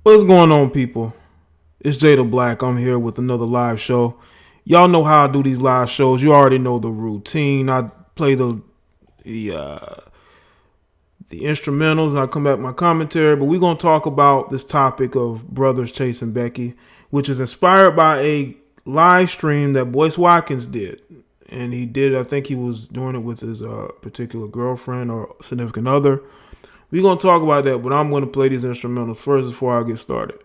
What's going on, people? It's JDBlack. I'm here with another live show. Y'all know how I do these live shows. You already know the routine. I play the instrumentals and I come back with my commentary. But we're gonna talk about this topic of brothers chasing Becky, which is inspired by a live stream that Boyce Watkins did. And he did, I think he was doing it with his particular girlfriend or significant other. We're going to talk about that, but I'm going to play these instrumentals first before I get started.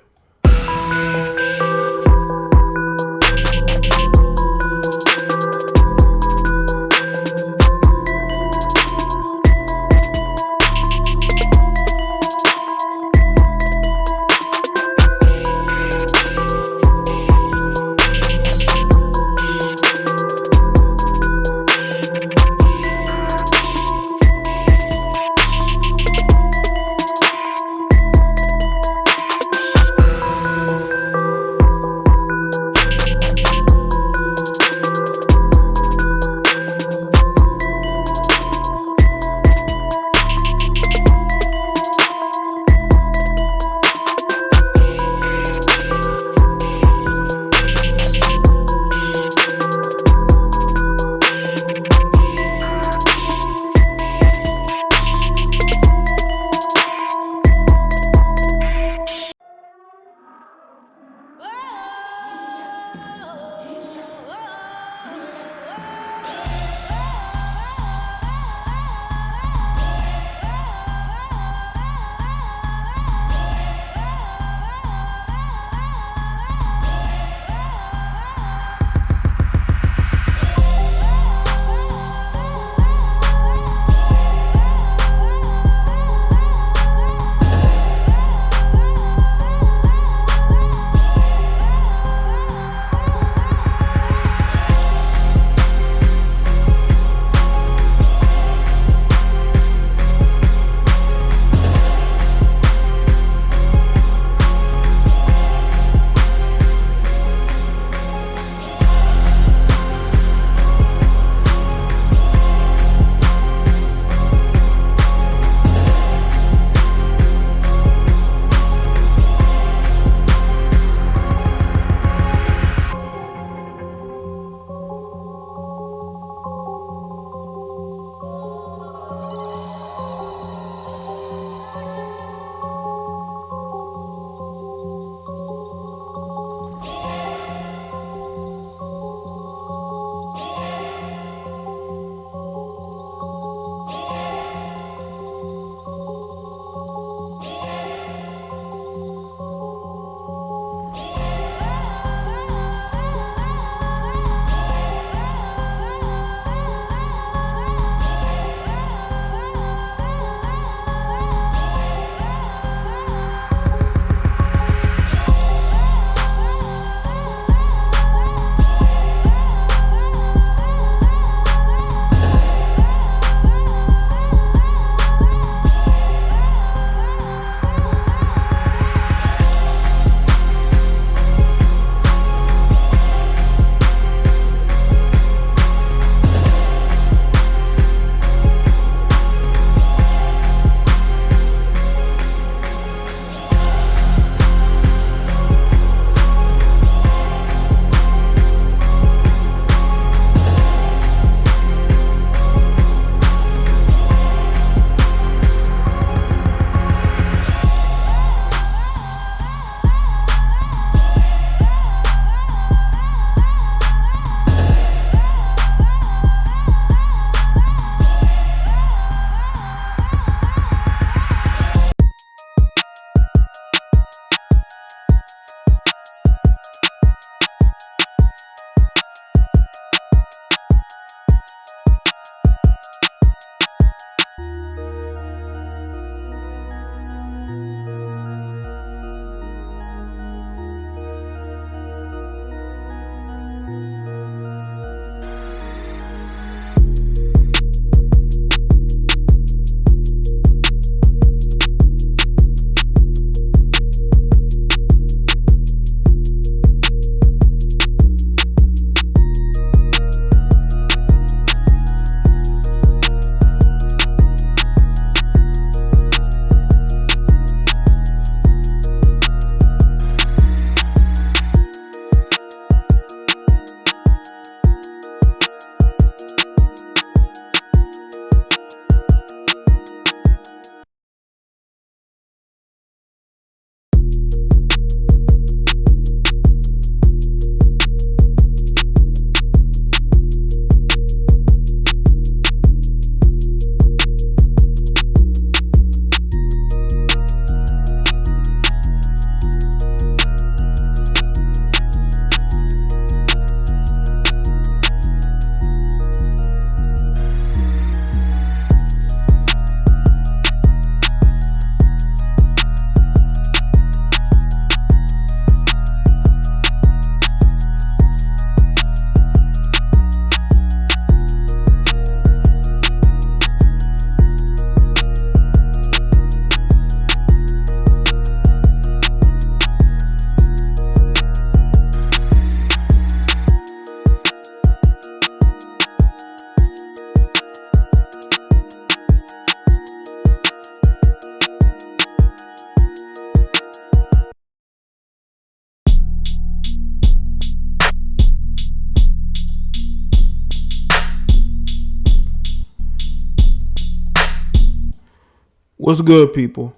What's good, people?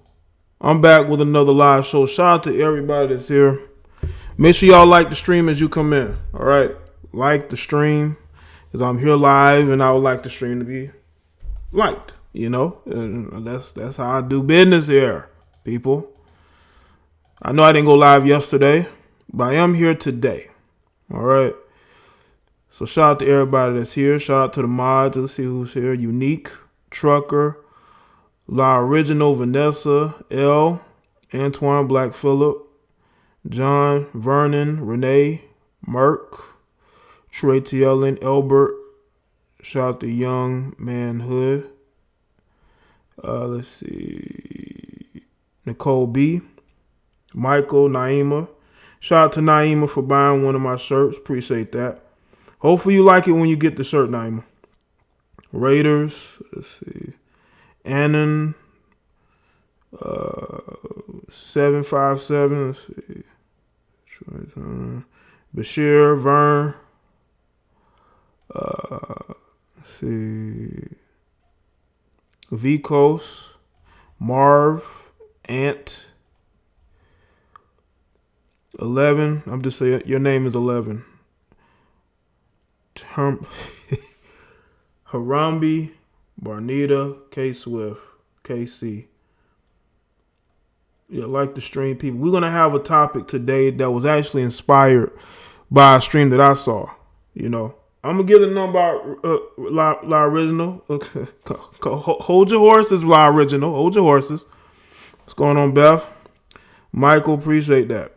I'm back with another live show. Shout out to everybody that's here. Make sure y'all like the stream as you come in. All right, like the stream because I'm here live, and I would like the stream to be liked. You know, and that's how I do business here, people. I know I didn't go live yesterday, but I am here today. All right. So shout out to everybody that's here. Shout out to the mods. Let's see who's here. Unique, Trucker, La Original, Vanessa, L, Antoine, Black Phillip, John, Vernon, Renee, Merck, Trey TLN, Elbert. Shout out to Young Manhood. Let's see. Nicole B, Michael, Naima. Shout out to Naima for buying one of my shirts. Appreciate that. Hopefully you like it when you get the shirt, Naima. Raiders. Let's see. Annan. 757. Let's see. Bashir, Vern. Let's see. Vicos. Marv. Ant. 11. I'm just saying your name is 11. Harambe, Barnita, K Swift, KC. Yeah, like the stream, people. We're gonna have a topic today that was actually inspired by a stream that I saw. You know, I'm gonna give the number La Original. Okay. Hold your horses, La Original. Hold your horses. What's going on, Beth? Michael, appreciate that.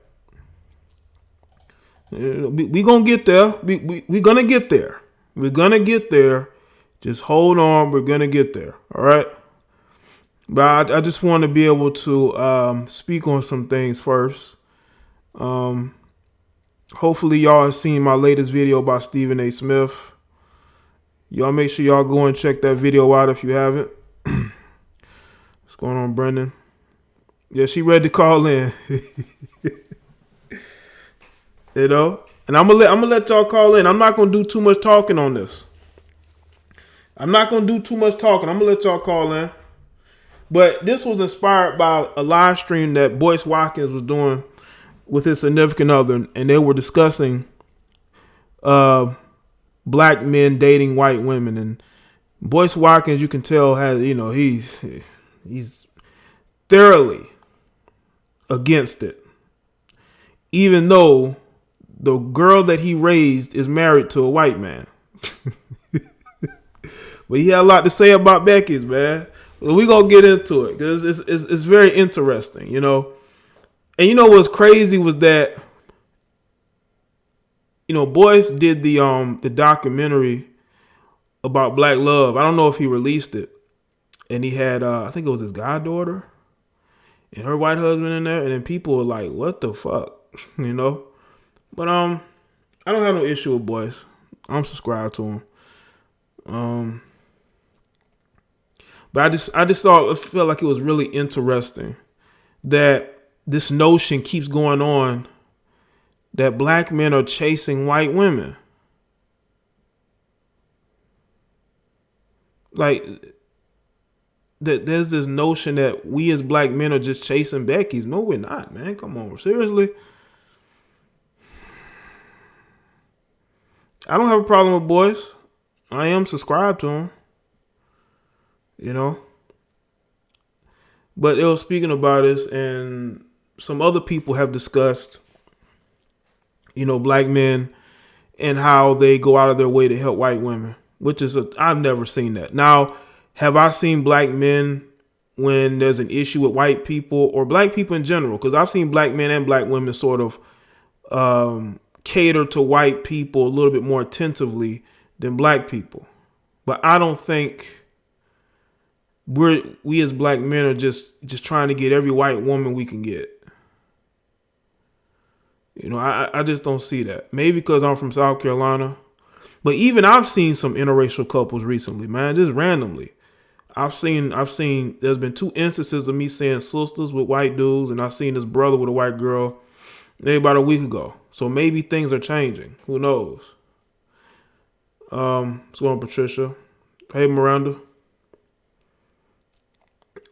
We gonna get there. We gonna get there. We're gonna get there. Just hold on. We're gonna get there. All right. But I just want to be able to speak on some things first. Hopefully y'all have seen my latest video by Stephen A. Smith. Y'all make sure y'all go and check that video out if you haven't. What's going on, Brendan? Yeah, she ready to call in. You know, and I'm gonna let y'all call in. I'm not gonna do too much talking on this. I'm gonna let y'all call in. But this was inspired by a live stream that Boyce Watkins was doing with his significant other, and they were discussing black men dating white women. And Boyce Watkins, you can tell, has he's thoroughly against it, even though the girl that he raised is married to a white man. But he had a lot to say about Beckies, man. We're going to get into it because it's very interesting, you know. And you know what's crazy was that, you know, Boyce did the documentary about Black Love. I don't know if he released it. And he had, I think it was his goddaughter and her white husband in there. And then people were like, what the fuck, you know. But I don't have no issue with Boyce. I'm subscribed to him. But I just felt like it was really interesting that this notion keeps going on that black men are chasing white women. Like that there's this notion that we as black men are just chasing Beckies. No, we're not, man. Come on, seriously. I don't have a problem with Boyce. I am subscribed to him. You know. But they were speaking about this, and some other people have discussed, you know, black men and how they go out of their way to help white women, which is I've never seen that. Now, have I seen black men when there's an issue with white people or black people in general? Because I've seen black men and black women sort of cater to white people a little bit more attentively than black people. But I don't think we as black men are just trying to get every white woman we can get. You know, I just don't see that. Maybe because I'm from South Carolina. But even I've seen some interracial couples recently, man, just randomly. I've seen there's been 2 instances of me seeing sisters with white dudes, and I've seen this brother with a white girl maybe about a week ago. So maybe things are changing. Who knows? What's going on, Patricia? Hey, Miranda.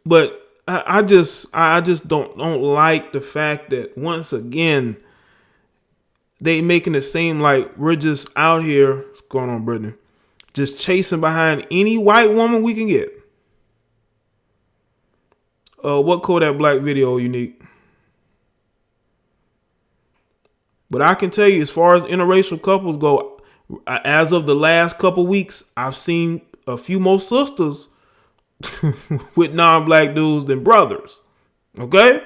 But I just don't like the fact that once again they making it seem like we're just out here. What's going on, Brittany? Just chasing behind any white woman we can get. What Kodak Black video unique? But I can tell you, as far as interracial couples go, as of the last couple weeks, I've seen a few more sisters with non-black dudes than brothers. Okay?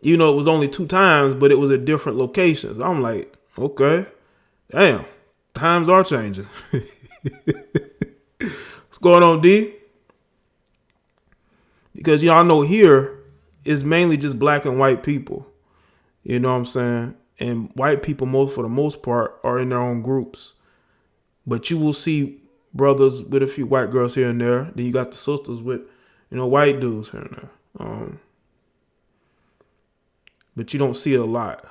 You know, it was only 2 times, but it was at different locations. I'm like, okay, damn, times are changing. What's going on, D? Because y'all know here is mainly just black and white people. You know what I'm saying? And white people, for the most part, are in their own groups. But you will see brothers with a few white girls here and there. Then you got the sisters with, white dudes here and there. But you don't see it a lot.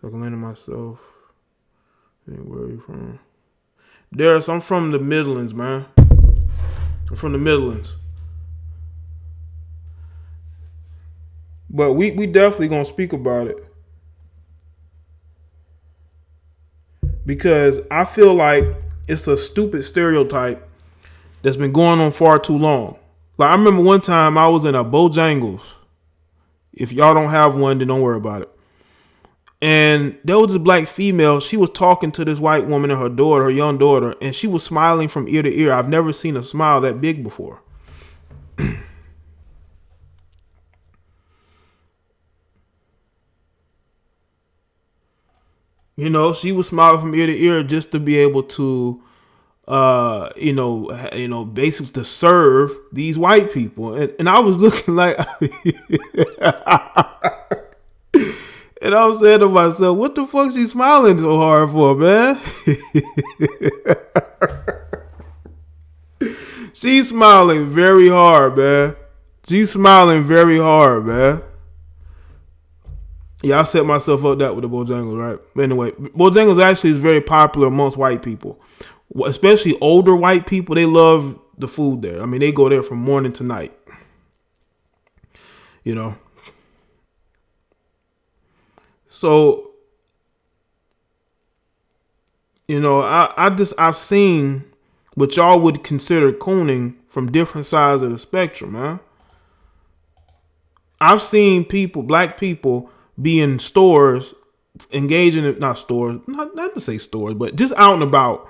So I can land myself. Hey, where are you from? Darius, I'm from the Midlands, man. I'm from the Midlands. But we definitely gonna speak about it. Because I feel like it's a stupid stereotype that's been going on far too long. Like, I remember one time I was in a Bojangles. If y'all don't have one, then don't worry about it. And there was this black female. She was talking to this white woman and her daughter, her young daughter, and she was smiling from ear to ear. I've never seen a smile that big before. She was smiling from ear to ear just to be able to, basically to serve these white people. And I was looking like, and I was saying to myself, what the fuck she smiling so hard for, man? She's smiling very hard, man. She's smiling very hard, man. Yeah, I set myself up that with the Bojangles, right? Anyway, Bojangles actually is very popular amongst white people. Especially older white people, they love the food there. I mean, they go there from morning to night. So, I've seen what y'all would consider cooning from different sides of the spectrum, man. I've seen black people, be in stores, engaging in, not to say stores, but just out and about,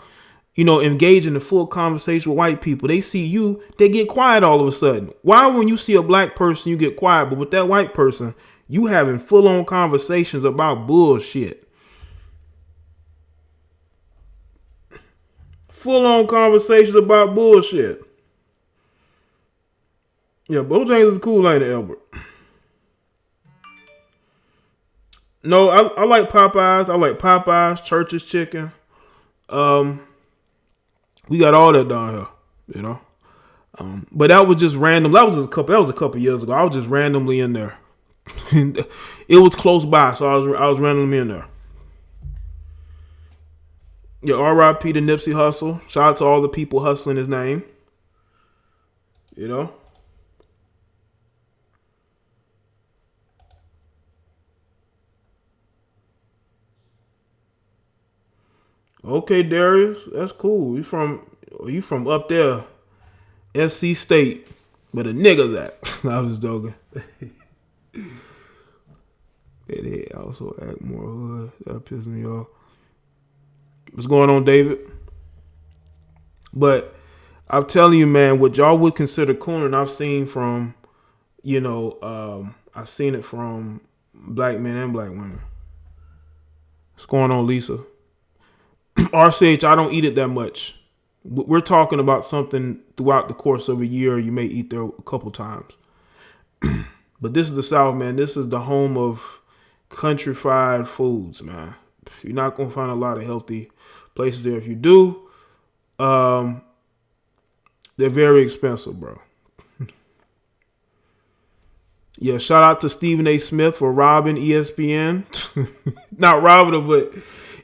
engage in a full conversation with white people. They see you, they get quiet all of a sudden. Why when you see a black person, you get quiet, but with that white person, you having full-on conversations about bullshit. Full-on conversations about bullshit. Yeah, Bojangles is cool, ain't it, Albert? No, I like Popeyes. I like Popeyes, Church's Chicken. We got all that down here, But that was just random. That was a couple years ago. I was just randomly in there. It was close by, so I was randomly in there. Yeah, R.I.P. to Nipsey Hussle. Shout out to all the people hustling his name. Okay, Darius, that's cool. You from up there, SC State, where the niggas at? I was joking. They also act more hood. That pisses me off. What's going on, David? But I'm telling you, man, what y'all would consider cooning, I've seen from, I've seen it from black men and black women. What's going on, Lisa? RCH, I don't eat it that much. We're talking about something throughout the course of a year. You may eat there a couple times. But this is the South, man. This is the home of country fried foods, man. You're not going to find a lot of healthy places there. If you do, they're very expensive, bro. Yeah, shout out to Stephen A. Smith for robbing ESPN. Not robbing him, but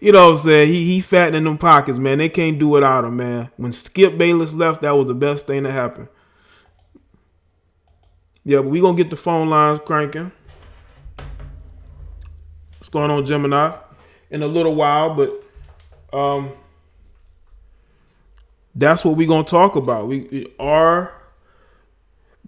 you know what I'm saying? He fattening them pockets, man. They can't do without him, man. When Skip Bayless left, that was the best thing that happened. Yeah, but we gonna get the phone lines cranking. What's going on, Gemini? In a little while, but that's what we gonna talk about. We are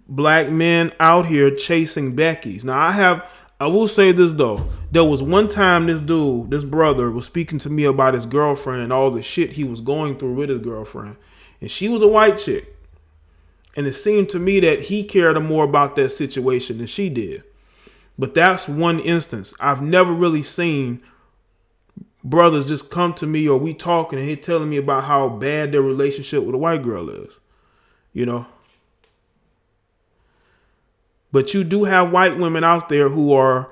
black men out here chasing Beckies. Now I will say this though. There was one time this brother was speaking to me about his girlfriend and all the shit he was going through with his girlfriend. And she was a white chick. And it seemed to me that he cared more about that situation than she did. But that's one instance. I've never really seen brothers just come to me or we talking and he telling me about how bad their relationship with a white girl is. You know? But you do have white women out there who are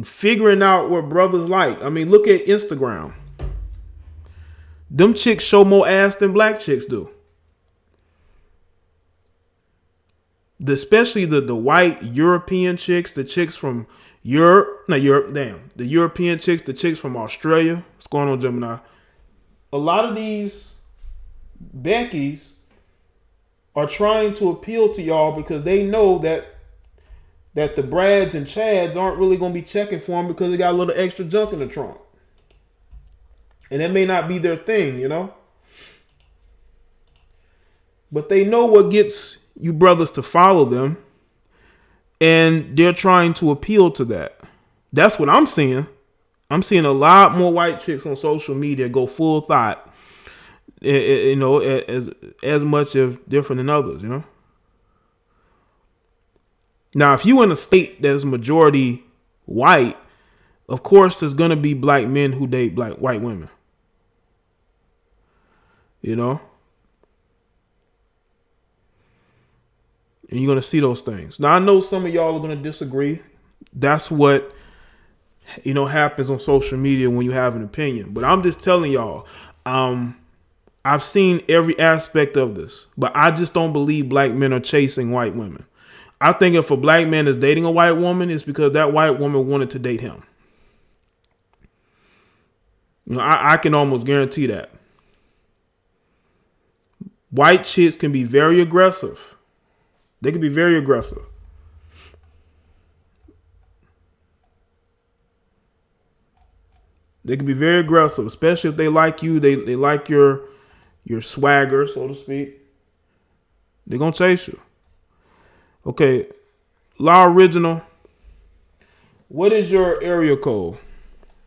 figuring out what brothers like. I mean, look at Instagram. Them chicks show more ass than black chicks do. Especially the white European chicks, the chicks from the European chicks, the chicks from Australia. What's going on, Gemini? A lot of these Beckies are trying to appeal to y'all because they know that the Brads and Chads aren't really going to be checking for them because they got a little extra junk in the trunk. And that may not be their thing, you know? But they know what gets you brothers to follow them. And they're trying to appeal to that. That's what I'm seeing. I'm seeing a lot more white chicks on social media go full thought. You know, as much as different than others, you know? Now, if you in a state that's majority white, of course there's going to be black men who date white women. You know? And you're going to see those things. Now, I know some of y'all are going to disagree. That's what, you know, happens on social media when you have an opinion. But I'm just telling y'all, I've seen every aspect of this. But I just don't believe black men are chasing white women. I think if a black man is dating a white woman, it's because that white woman wanted to date him. You know, I can almost guarantee that. White chicks can be very aggressive. They can be very aggressive. They can be very aggressive, especially if they like you. They like your swagger, so to speak. They're going to chase you. Okay, Law Original, what is your area code?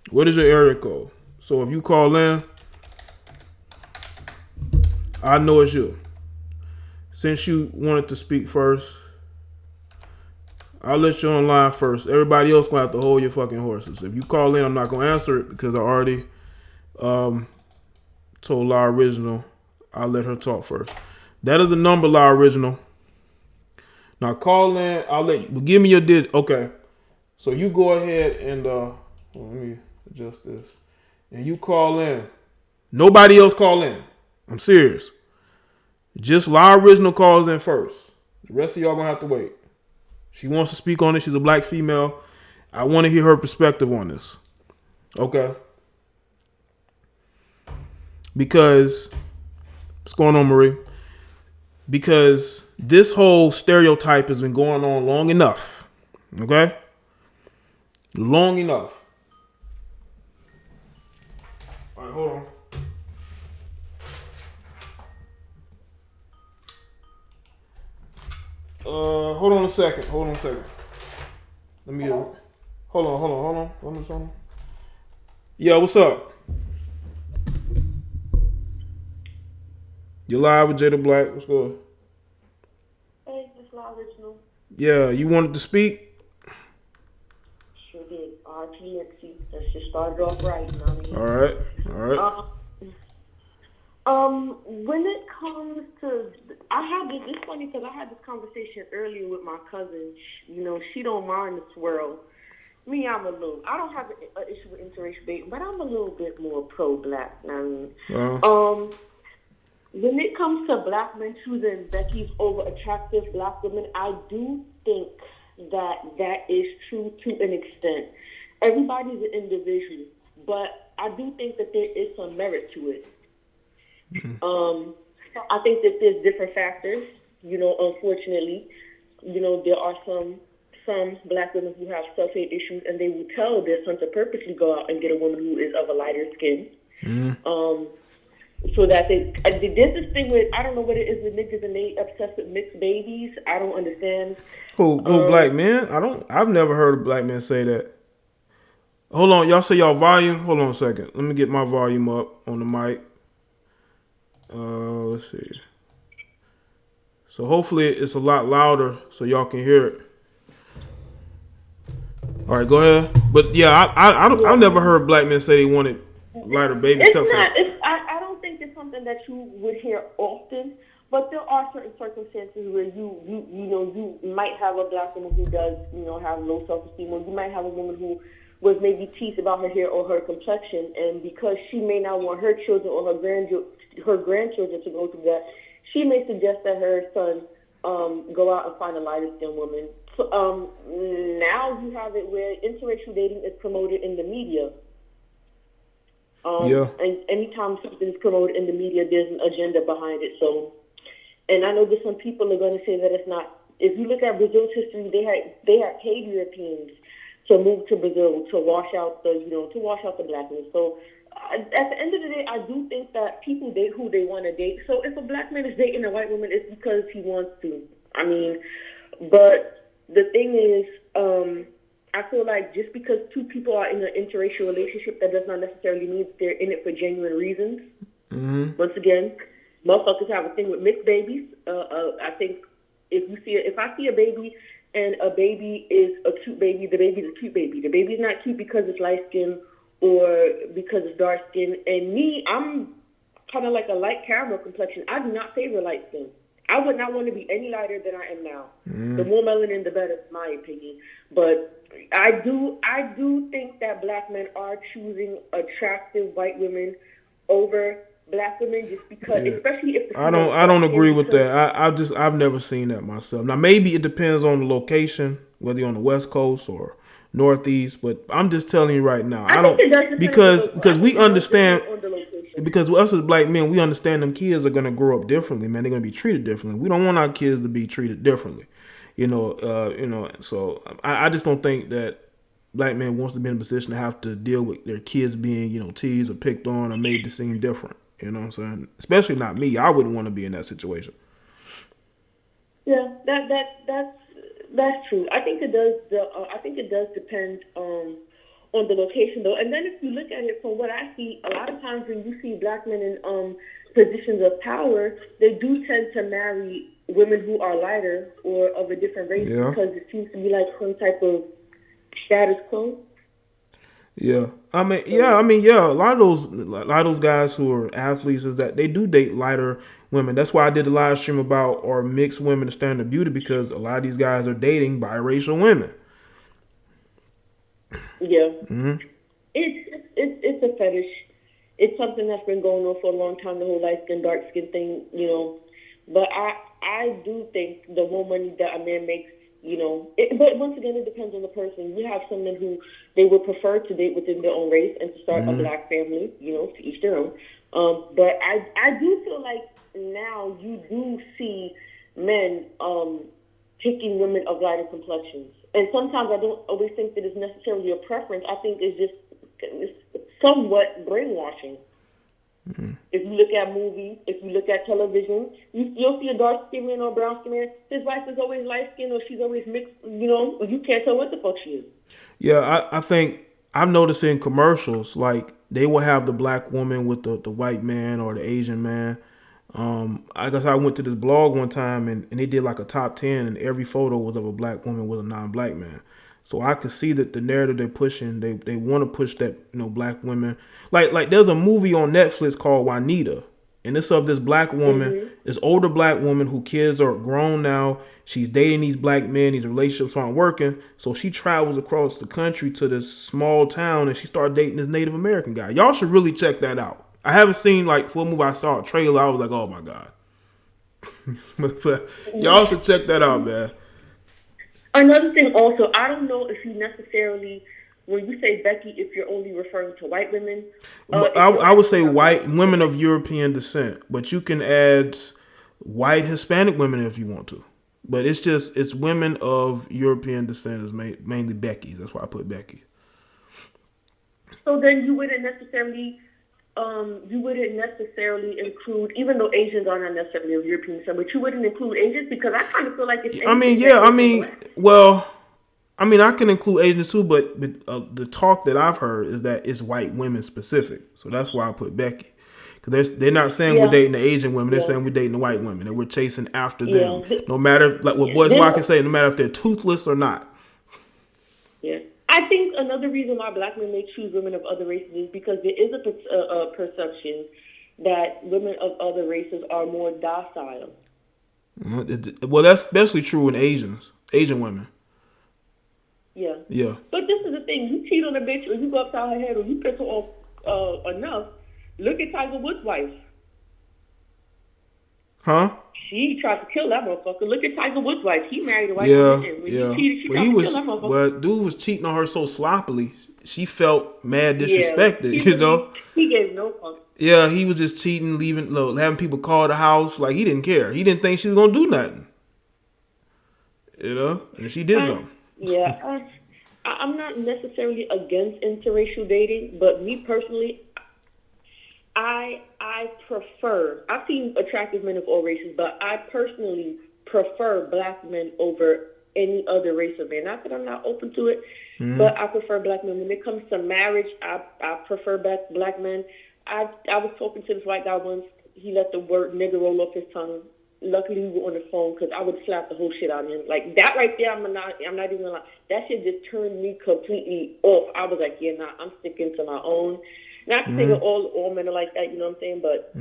What is your area code? So if you call in, I know it's you. Since you wanted to speak first, I'll let you online first. Everybody else gonna have to hold your fucking horses. If you call in, I'm not gonna answer it because I already told Law Original I'll let her talk first. That is the number, Law Original. Now call in. I'll let you. Give me your digit. Okay. So you go ahead and let me adjust this. And you call in. Nobody else call in. I'm serious. Just Law Original calls in first. The rest of y'all gonna have to wait. She wants to speak on it. She's a black female. I want to hear her perspective on this. Okay. Because what's going on, Marie? Because this whole stereotype has been going on long enough. Okay? Long enough. All right, hold on. Hold on a second. Let me hold on. Yeah, what's up? You live with Jada Black. What's good? Hey, this is Law Original. Yeah, you wanted to speak? Sure did. RTXC. Let's just start it off right. You know what I mean? All right. When it comes to, it's funny because I had this conversation earlier with my cousin. You know, she don't mind the swirl. Me, I don't have an issue with interracial dating, but I'm a little bit more pro-black. You know what I mean? When it comes to black men choosing Becky's over attractive black women, I do think that is true to an extent. Everybody's an individual, but I do think that there is some merit to it. I think that there's different factors, you know, unfortunately. there are some black women who have self-hate issues, and they will tell their son to purposely go out and get a woman who is of a lighter skin. So that there's this thing with, I don't know what it is with niggas and they obsessed with mixed babies. I don't understand. Who black men? I've never heard a black man say that. Hold on, y'all say y'all volume. Hold on a second. Let me get my volume up on the mic. Let's see. So hopefully it's a lot louder so y'all can hear it. All right, go ahead. But yeah, I've never heard black men say they wanted lighter babies. I don't think it's something that you would hear often, but there are certain circumstances where you might have a black woman who does have low self-esteem, or you might have a woman who was maybe teased about her hair or her complexion, and because she may not want her children or her grandchildren to go through that, she may suggest that her son go out and find a lighter skinned woman. So, now you have it where interracial dating is promoted in the media. And anytime something is promoted in the media, there's an agenda behind it. So, and I know that some people are going to say that it's not. If you look at Brazil's history, they had paid Europeans to move to Brazil to wash out the blackness. So, at the end of the day, I do think that people date who they want to date. So, if a black man is dating a white woman, it's because he wants to. I mean, but the thing is, I feel like just because two people are in an interracial relationship, that does not necessarily mean that they're in it for genuine reasons. Mm-hmm. Once again, motherfuckers have a thing with mixed babies. I think if I see a baby and a baby is a cute baby, the baby's a cute baby. The baby's not cute because it's light skin or because it's dark skin. And me, I'm kind of like a light caramel complexion. I do not favor light skin. I would not want to be any lighter than I am now. The more melanin, the better, in my opinion. But I do think that black men are choosing attractive white women over black women just because, especially if I don't agree with that. I've never seen that myself. Now maybe it depends on the location, whether you're on the West Coast or Northeast. But I'm just telling you right now, I don't, because we understand. Because us as black men, we understand them kids are gonna grow up differently, man. They're gonna be treated differently. We don't want our kids to be treated differently, So I just don't think that black men wants to be in a position to have to deal with their kids being, teased or picked on or made to seem different. You know what I'm saying? Especially not me. I wouldn't want to be in that situation. Yeah, that's true. I think it does depend on the location, though. And then if you look at it from what I see, a lot of times when you see black men in positions of power, they do tend to marry women who are lighter or of a different race because it seems to be like some type of status quo. Yeah, a lot of those guys who are athletes is that they do date lighter women. That's why I did the live stream about our mixed women to standard beauty, because a lot of these guys are dating biracial women. Yeah, it's a fetish. It's something that's been going on for a long time. The whole light skin, dark skin thing, But I do think the more money that a man makes, but once again, it depends on the person. You have some men who they would prefer to date within their own race and to start a black family, to each their own. But I do feel like now you do see men picking women of lighter complexions. And sometimes I don't always think that it's necessarily a preference. I think it's somewhat brainwashing. Mm-hmm. If you look at movies, if you look at television, you'll see a dark skinned man or a brown skinned man. His wife is always light skinned or she's always mixed. You can't tell what the fuck she is. Yeah, I think I've noticed in commercials, like they will have the black woman with the white man or the Asian man. I guess I went to this blog one time and they did like a top 10 and every photo was of a black woman with a non-black man. So I could see that the narrative they're pushing, they want to push that, black women. Like there's a movie on Netflix called Juanita, and it's of this black woman, this older black woman who kids are grown now. She's dating these black men, these relationships aren't working. So she travels across the country to this small town and she started dating this Native American guy. Y'all should really check that out. I haven't seen full movie. I saw a trailer. I was like, oh my God. But y'all should check that out, man. Another thing also, I don't know if you necessarily, when you say Becky, if you're only referring to white women. I would say white women of European descent, but you can add white Hispanic women if you want to. But it's women of European descent, is mainly Beckies. That's why I put Becky. So then you wouldn't necessarily include, even though Asians are not necessarily of European descent, but you wouldn't include Asians, because I kind of feel like it's I can include Asians too, but the talk that I've heard is that it's white women specific. So that's why I put Becky. Because they're not saying we're dating the Asian women. They're saying we're dating the white women. And we're chasing after them. No matter, like what Boys Watkins say, no matter if they're toothless or not. Yeah. I think another reason why black men may choose women of other races is because there is a perception that women of other races are more docile. Well, that's especially true in Asian women. Yeah. Yeah. But this is the thing. You cheat on a bitch or you go upside her head or you piss her off enough. Look at Tiger Woods' wife. Huh? She tried to kill that motherfucker. Look at Tiger Woods' wife. He married a white woman. When he cheated, she tried to kill that motherfucker. But dude was cheating on her so sloppily. She felt mad disrespected, you know? He gave no fuck. Yeah, he was just cheating, having people call the house. Like, he didn't care. He didn't think she was going to do nothing. You know? And she did something. Yeah. I'm not necessarily against interracial dating, but me personally, I prefer, I've seen attractive men of all races, but I personally prefer black men over any other race of men. Not that I'm not open to it, but I prefer black men. When it comes to marriage, I prefer black men. I was talking to this white guy once. He let the word nigger roll off his tongue. Luckily, we were on the phone because I would slap the whole shit out of him. Like, that right there, I'm not even gonna lie. That shit just turned me completely off. I was like, I'm sticking to my own. Not to say that all men are like that, you know what I'm saying? But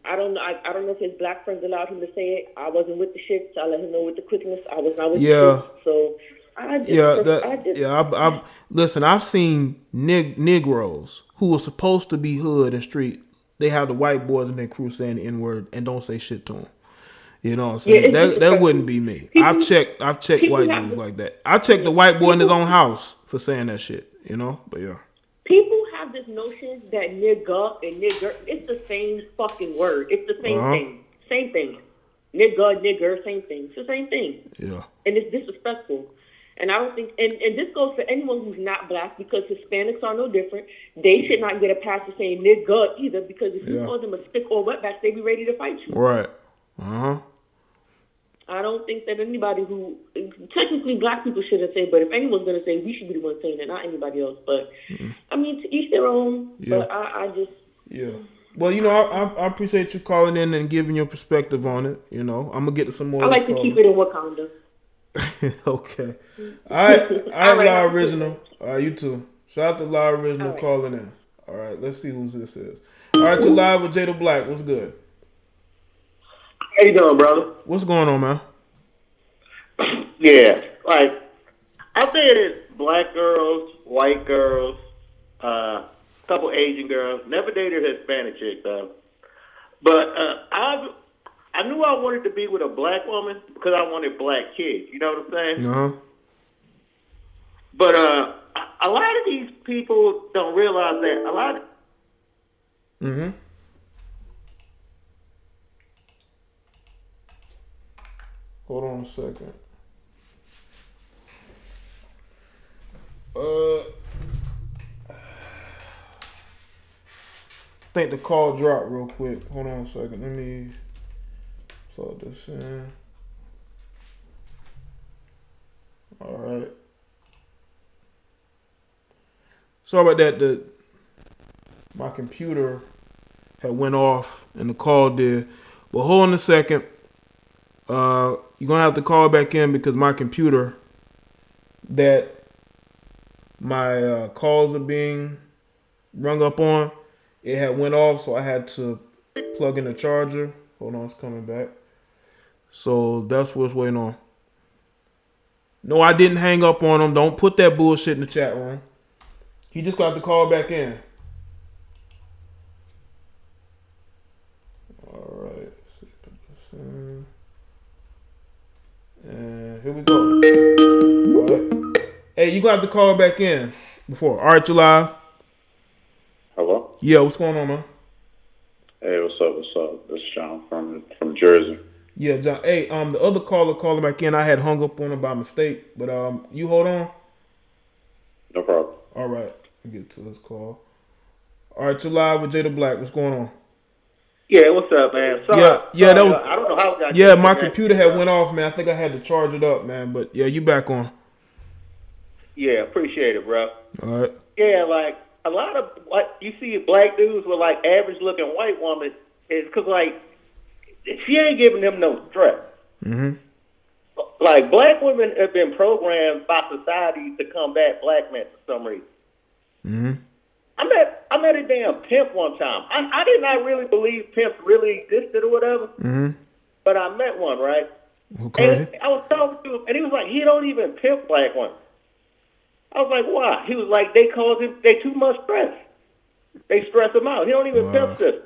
I don't know. I don't know if his black friends allowed him to say it. I wasn't with the shit, so I let him know with the quickness. I was not with the shit. So listen, I've seen Negroes who were supposed to be hood and street. They have the white boys in their crew saying the N-word and don't say shit to them. You know what I'm saying? That wouldn't be me. I've checked white dudes like that. I checked the white boy in his own house for saying that shit. You know? But yeah. People have this notion that nigga and nigger, it's the same fucking word. It's the same thing. Same thing. Nigga, nigger, same thing. It's the same thing. Yeah. And it's disrespectful. And I don't think, and this goes for anyone who's not black, because Hispanics are no different. They should not get a pass for saying nigga either, because if you call them a stick or wetback, they be ready to fight you. Right. I don't think that anybody who, technically black people shouldn't say, but if anyone's going to say, we should be the one saying it, not anybody else. But, I mean, to each their own. Yeah. But I just... Yeah. Well, you know, I appreciate you calling in and giving your perspective on it. You know, I'm going to get to some more. I like to keep it in Wakanda. Okay. All right, La Original. All right, you too. Shout out to La Original calling in. All right, let's see who this is. All right, you're live with Jada Black. What's good? How you doing, brother? What's going on, man? Yeah, like, I think it's black girls, white girls, couple Asian girls. Never dated a Hispanic chick, though. But I knew I wanted to be with a black woman because I wanted black kids. You know what I'm saying? Uh-huh. But a lot of these people don't realize that a lot of... Hold on a second. I think the call dropped real quick. Hold on a second. Let me plug this in. All right. Sorry about that. My computer had went off and the call did. But hold on a second. You're going to have to call back in because my computer that my calls are being rung up on, it had went off, so I had to plug in the charger. Hold on, it's coming back. So that's what's waiting on. No, I didn't hang up on him. Don't put that bullshit in the chat room. He just got to call back in. All right. Put this in. And here we go. All right. Hey, you got to call back in before. All right, you live. Hello? Yeah, what's going on, man? Hey, what's up? This is Sean from Jersey. Yeah, John. Hey, the other caller calling back in, I had hung up on him by mistake, but you hold on. No problem. All right, get to this call. All right, you're live with Jada Black. What's going on? Yeah, what's up, man? Yeah, that was. I don't know how I got Yeah, my disconnected. computer had went off, man. I think I had to charge it up, man. But yeah, you back on. Yeah, appreciate it, bro. All right. Yeah, like a lot of what you see black dudes with like average looking white woman is because like she ain't giving them no stress. Mhm. Like black women have been programmed by society to combat black men for some reason. Mhm. I met a damn pimp one time. I did not really believe pimps really existed or whatever, Mhm. but I met one, right? Okay. And I was talking to him, and he was like, he don't even pimp black women. I was like, why? He was like, they too much stress. They stress him out. He don't even pimp this.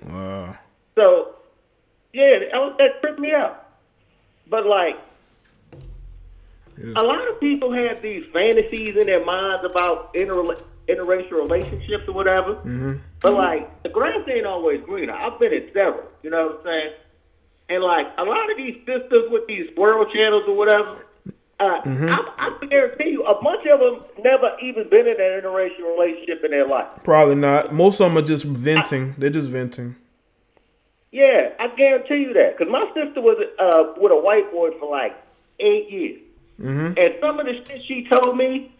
Wow. So, yeah, that tripped me out. But like, a lot of people have these fantasies in their minds about interracial relationships or whatever. Mhm. But like, the grass ain't always greener. I've been in several. You know what I'm saying? And like, a lot of these sisters with these world channels or whatever, I guarantee you, a bunch of them never even been in an interracial relationship in their life. Probably not. Most of them are just venting. They're just venting. Yeah, I guarantee you that. Because my sister was with a white boy for like 8 years. Mhm. And some of the shit she told me,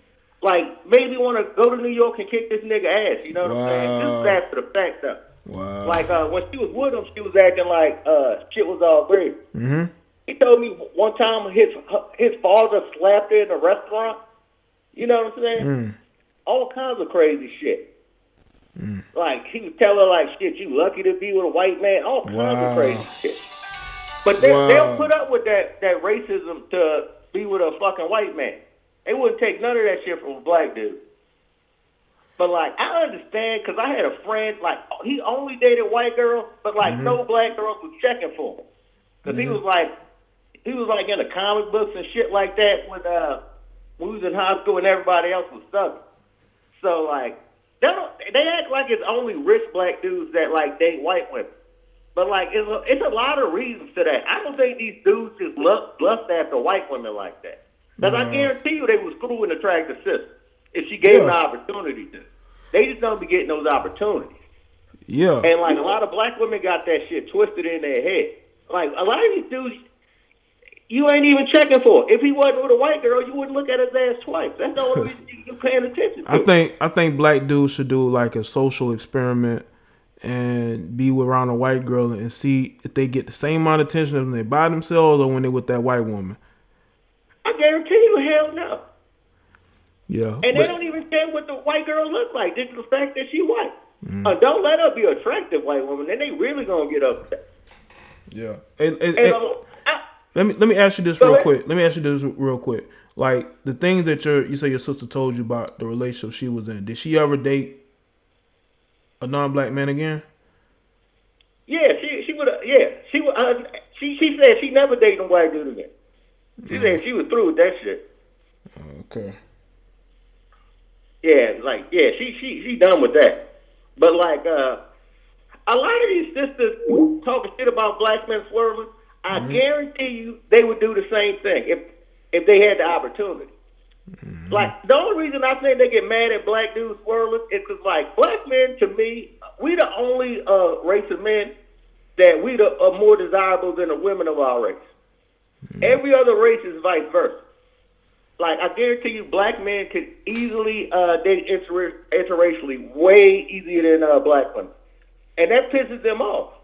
like, made me want to go to New York and kick this nigga ass. You know what I'm saying? Just after the fact, though. Wow. Like, when she was with him, she was acting like shit was all great. Mhm. He told me one time his father slapped her in a restaurant. You know what I'm saying? All kinds of crazy shit. Like, he was telling her, like, shit, you lucky to be with a white man. All kinds of crazy shit. But they'll put up with that racism to be with a fucking white man. They wouldn't take none of that shit from a black dude. But, like, I understand because I had a friend, like, he only dated white girls, but, like, no black girls was checking for him. Because he was like in the comic books and shit like that when we was in high school and everybody else was stuck. So, like, they act like it's only rich black dudes that, like, date white women. But, like, it's a lot of reasons to that. I don't think these dudes just lust after white women like that. Because I guarantee you they was screwing attractive sisters if she gave them the opportunity to. They just don't be getting those opportunities. Yeah. And, like, a lot of black women got that shit twisted in their head. Like, a lot of these dudes, you ain't even checking for. If he wasn't with a white girl, you wouldn't look at his ass twice. That's the only reason you're paying attention to. I think black dudes should do like a social experiment and be around a white girl and see if they get the same amount of attention when they by themselves or when they're with that white woman. I guarantee you, hell no. Yeah. And they don't even care what the white girl looks like. Just the fact that she white. Don't let her be an attractive white woman. Then they really gonna get upset. Yeah. Let me ask you this real quick. Like the things that you say your sister told you about the relationship she was in. Did she ever date a non-black man again? Yeah, she would. Yeah, she would. She said she never dated a white dude again. She said she was through with that shit. Okay. Yeah, like she done with that. But like a lot of these sisters talking shit about black men swerving. I guarantee you they would do the same thing if they had the opportunity. Like the only reason I think they get mad at black dudes swerving is because like black men, to me, we the only race of men that are more desirable than the women of our race. Every other race is vice versa. Like, I guarantee you, black men could easily date interracially way easier than black women. And that pisses them off.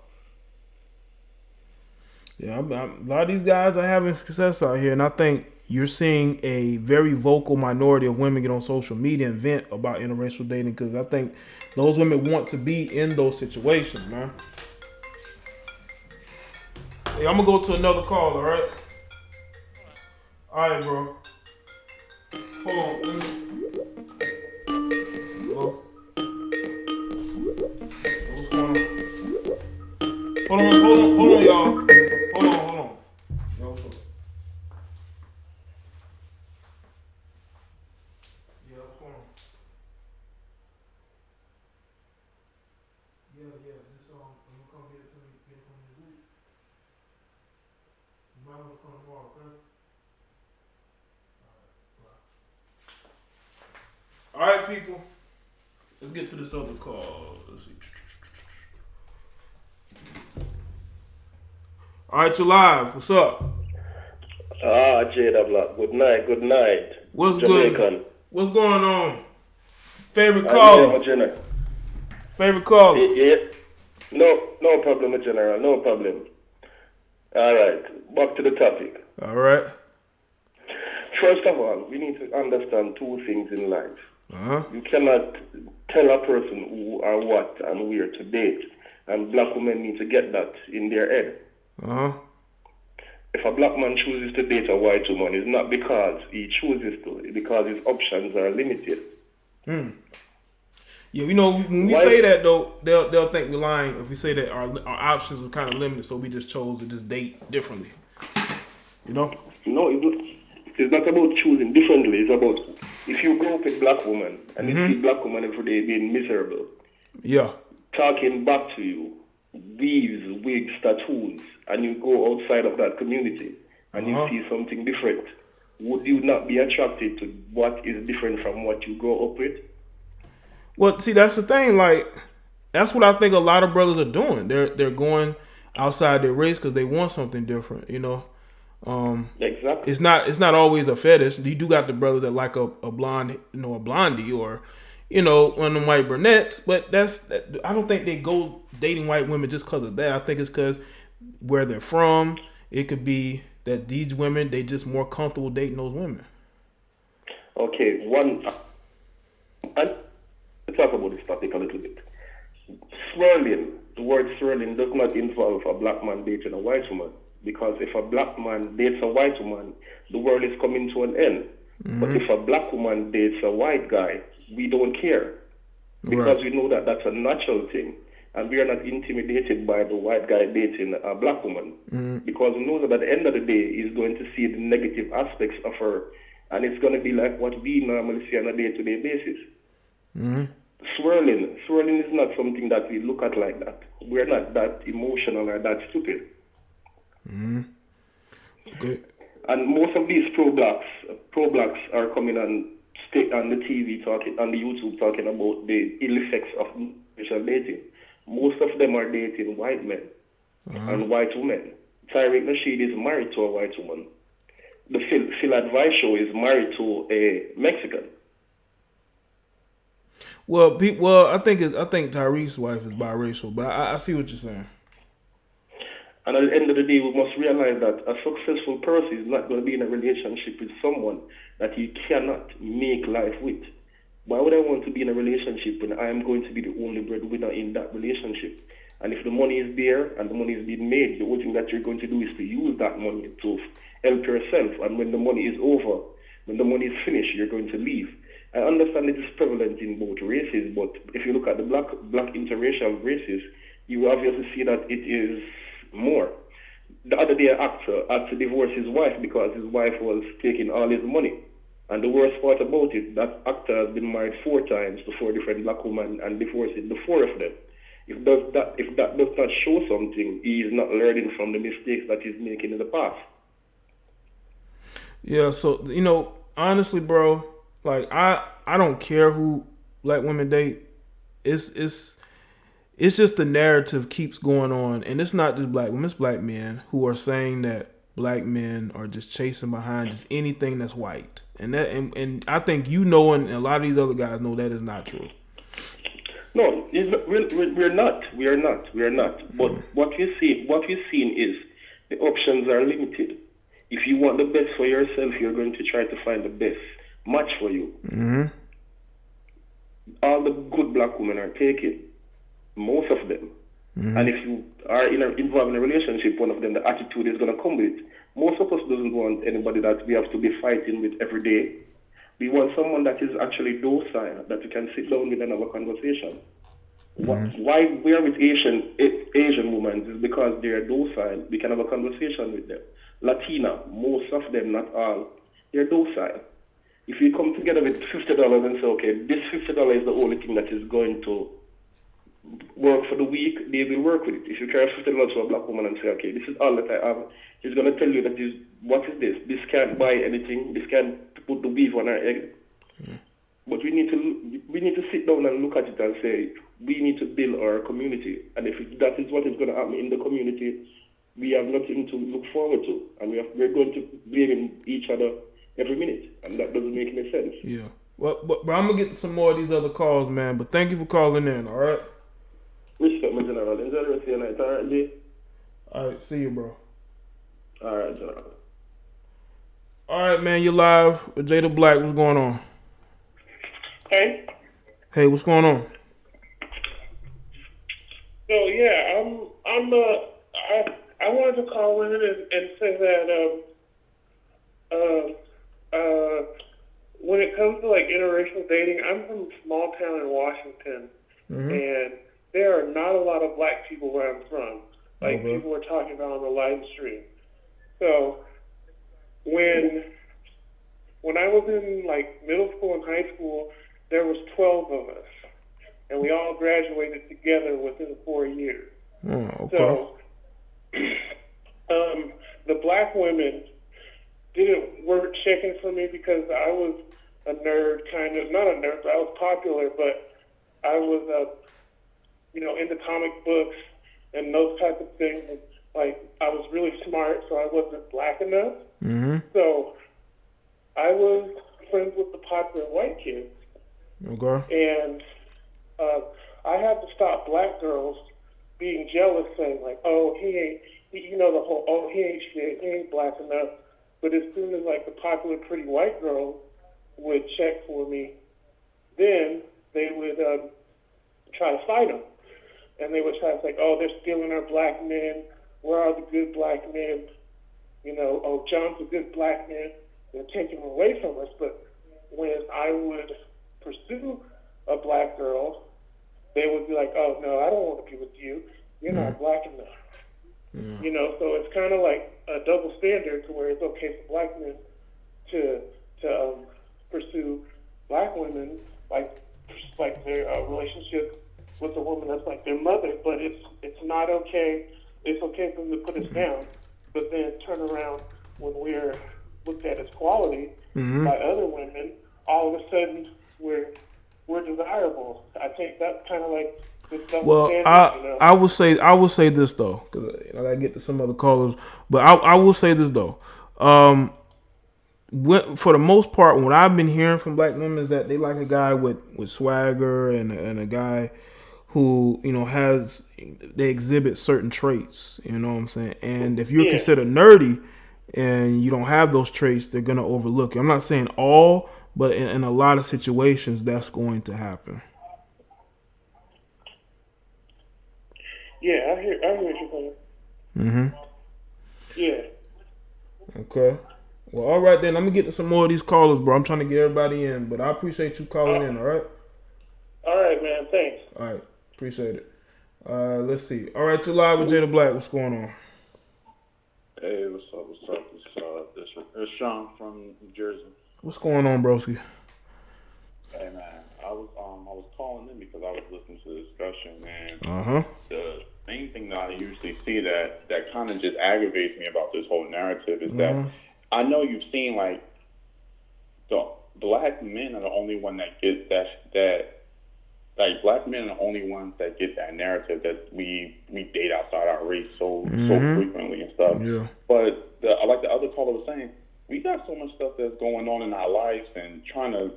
Yeah, a lot of these guys are having success out here, and I think you're seeing a very vocal minority of women get on social media and vent about interracial dating because I think those women want to be in those situations, man. Hey, I'm going to go to another call, all right? All right, bro. Hold on. Hello? What's going on? Hold on, y'all. Hold on. Yo, what's up? Yeah, what's going on? Yeah, just I'm gonna come here to me this week. All right, people. Let's get to this other call. Let's see. All right, you're live. What's up? JDBTv. Good night. Good night. What's Jamaican. good? What's going on? Favorite caller? Favorite caller? Yeah. No problem, General. No problem. All right. Back to the topic. All right. First of all, we need to understand two things in life. Uh-huh. You cannot tell a person who or what and where to date. And black women need to get that in their head. Uh-huh. If a black man chooses to date a white woman, it's not because he chooses to, it's because his options are limited. Yeah, you know, when we say that though, they'll think we're lying if we say that our options were kind of limited, so we just chose to just date differently. You know? No, it's not about choosing differently. It's about if you grow up with black woman and you see black woman every day being miserable, talking back to you, weaves, wigs, tattoos, and you go outside of that community and you see something different, would you not be attracted to what is different from what you grow up with? Well, see, that's the thing. Like, that's what I think a lot of brothers are doing. They're going outside their race because they want something different. You know, exactly. It's not always a fetish. You do got the brothers that like a blonde, you know, a blondie or, you know, one of them white brunettes. But I don't think they go dating white women just because of that. I think it's because where they're from. It could be that these women, they just more comfortable dating those women. Okay, let's talk about this topic a little bit. Swirling, the word swirling does not involve a black man dating a white woman, because if a black man dates a white woman, the world is coming to an end. But if a black woman dates a white guy, we don't care, because we know that that's a natural thing, and we are not intimidated by the white guy dating a black woman, because we know that at the end of the day, he's going to see the negative aspects of her, and it's going to be like what we normally see on a day-to-day basis. Swirling is not something that we look at like that. We're not that emotional or that stupid. Okay. And most of these pro blacks are coming on the TV talking, on the YouTube talking about the ill effects of racial dating. Most of them are dating white men and white women. Tariq Nasheed is married to a white woman. The Phil Advice Show is married to a Mexican. Well, I think Tariq's wife is biracial, but I see what you're saying. And at the end of the day, we must realize that a successful person is not going to be in a relationship with someone that he cannot make life with. Why would I want to be in a relationship when I am going to be the only breadwinner in that relationship? And if the money is there and the money is being made, the only thing that you're going to do is to use that money to help yourself. And when the money is over, when the money is finished, you're going to leave. I understand it is prevalent in both races, but if you look at the black interracial races, you will obviously see that it is more. The other day, an actor had to divorce his wife because his wife was taking all his money. And the worst part about it, that actor has been married 4 times to 4 different black women and divorcing the 4 of them. If that does not show something, he is not learning from the mistakes that he's making in the past. Yeah, so, you know, honestly, bro, like I don't care who black women date. It's just the narrative keeps going on, and it's not just black women, it's black men who are saying that black men are just chasing behind just anything that's white. And I think you know, and a lot of these other guys know that is not true. No, we're not. We are not. But what we're seeing is the options are limited. If you want the best for yourself, you're going to try to find the best match for you. All the good black women are taken, most of them. And if you are involved in a relationship, one of them, the attitude is going to come with it. Most of us doesn't want anybody that we have to be fighting with every day. We want someone that is actually docile, that we can sit down with and have a conversation. Why we are with Asian women is because they are docile. We can have a conversation with them. Latina, most of them, not all, they're docile. If you come together with $50 and say, okay, this $50 is the only thing that is going to work for the week, they will work with it. If you carry $50 to a black woman and say, okay, this is all that I have, he's going to tell you that what is this? This can't buy anything. This can't put the weave on our egg. But we need to sit down and look at it and say, we need to build our community. And if that is what is going to happen in the community, we have nothing to look forward to. And we're going to blame each other every minute. And that doesn't make any sense. Yeah. Well, but I'm going to get to some more of these other calls, man. But thank you for calling in, all right? Respect, my general. Enjoy the rest of your night. All right, Jay? All right, see you, bro. All right, general. All right, man, you're live with JDBlack. What's going on? Hey. Hey, what's going on? So yeah, I wanted to call in and say that when it comes to like interracial dating, I'm from a small town in Washington, and there are not a lot of black people where I'm from. Like people were talking about on the live stream. So when I was in like middle school and high school, there was 12 of us, and we all graduated together within 4 years. So the black women weren't checking for me because I was a nerd, kind of, not a nerd, but I was popular, but I was, into comic books and those types of things. Like, I was really smart, so I wasn't black enough. So I was friends with the popular white kids. And I had to stop black girls being jealous, saying like, "Oh, he ain't shit, he ain't black enough." But as soon as like the popular pretty white girl would check for me, then they would try to fight them, and they would try to say, "Oh, they're stealing our black men. Where are the good black men? Oh, John's a good black man. They're taking him away from us." But when I would pursue a black girl, they would be like, "Oh no, I don't want to be with you. You're not black enough." So it's kind of like a double standard to where it's okay for black men to pursue black women like their relationship with a woman that's like their mother, but it's not okay. It's okay for them to put us down, but then turn around when we're looked at as quality by other women, all of a sudden we're desirable. I think that's kind of like this double standard. I will say this though, because I gotta get to some other callers, but I will say this though. For the most part, what I've been hearing from black women is that they like a guy with swagger and a guy who they exhibit certain traits. You know what I'm saying? And if you're considered nerdy and you don't have those traits, they're gonna overlook you. I'm not saying all, but in a lot of situations, that's going to happen. Yeah, I hear what you're saying. Yeah. Okay. Well, all right then. Let me get to some more of these callers, bro. I'm trying to get everybody in, but I appreciate you calling in. All right. All right, man. Thanks. All right. Appreciate it. Let's see. All right, you're live with JDBlack. What's going on? Hey, what's up? It's Sean from New Jersey. What's going on, broski? Hey, man. I was calling in because I was listening to the discussion, and the main thing that I usually see that kind of just aggravates me about this whole narrative is that I know you've seen like the black men are the only one that get that like black men are the only ones that get that narrative that we date outside our race so frequently and stuff. Yeah. But like the other caller was saying, we got so much stuff that's going on in our lives and trying to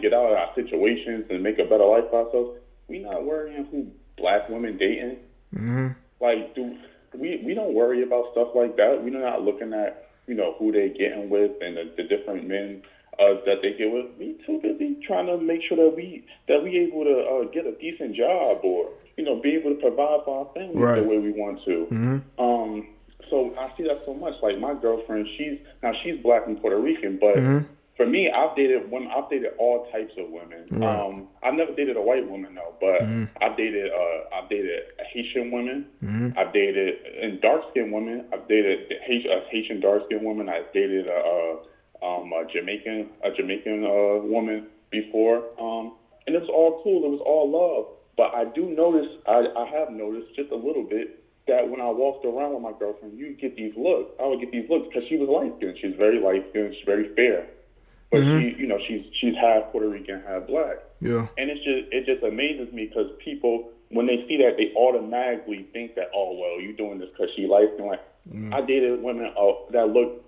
get out of our situations and make a better life for ourselves. We not worrying who black women dating. Like, we don't worry about stuff like that. We're not looking at who they getting with and the different men that they get with. We too busy trying to make sure that we able to get a decent job or be able to provide for our families the way we want to. So I see that so much. Like my girlfriend, she's black and Puerto Rican, but for me, I've dated all types of women. I've never dated a white woman though, but I've dated Haitian women. I've dated dark skinned women. I've dated a Haitian dark skinned woman. I've dated a Jamaican woman before, and it was all cool. It was all love. But I do notice, I have noticed just a little bit that when I walked around with my girlfriend, you get these looks. I would get these looks because she was light skinned. She's very light skinned. She's very fair, but she's half Puerto Rican, half black. Yeah. And it just amazes me because people, when they see that, they automatically think that, oh well, you doing this because she light skinned. Like I dated women that look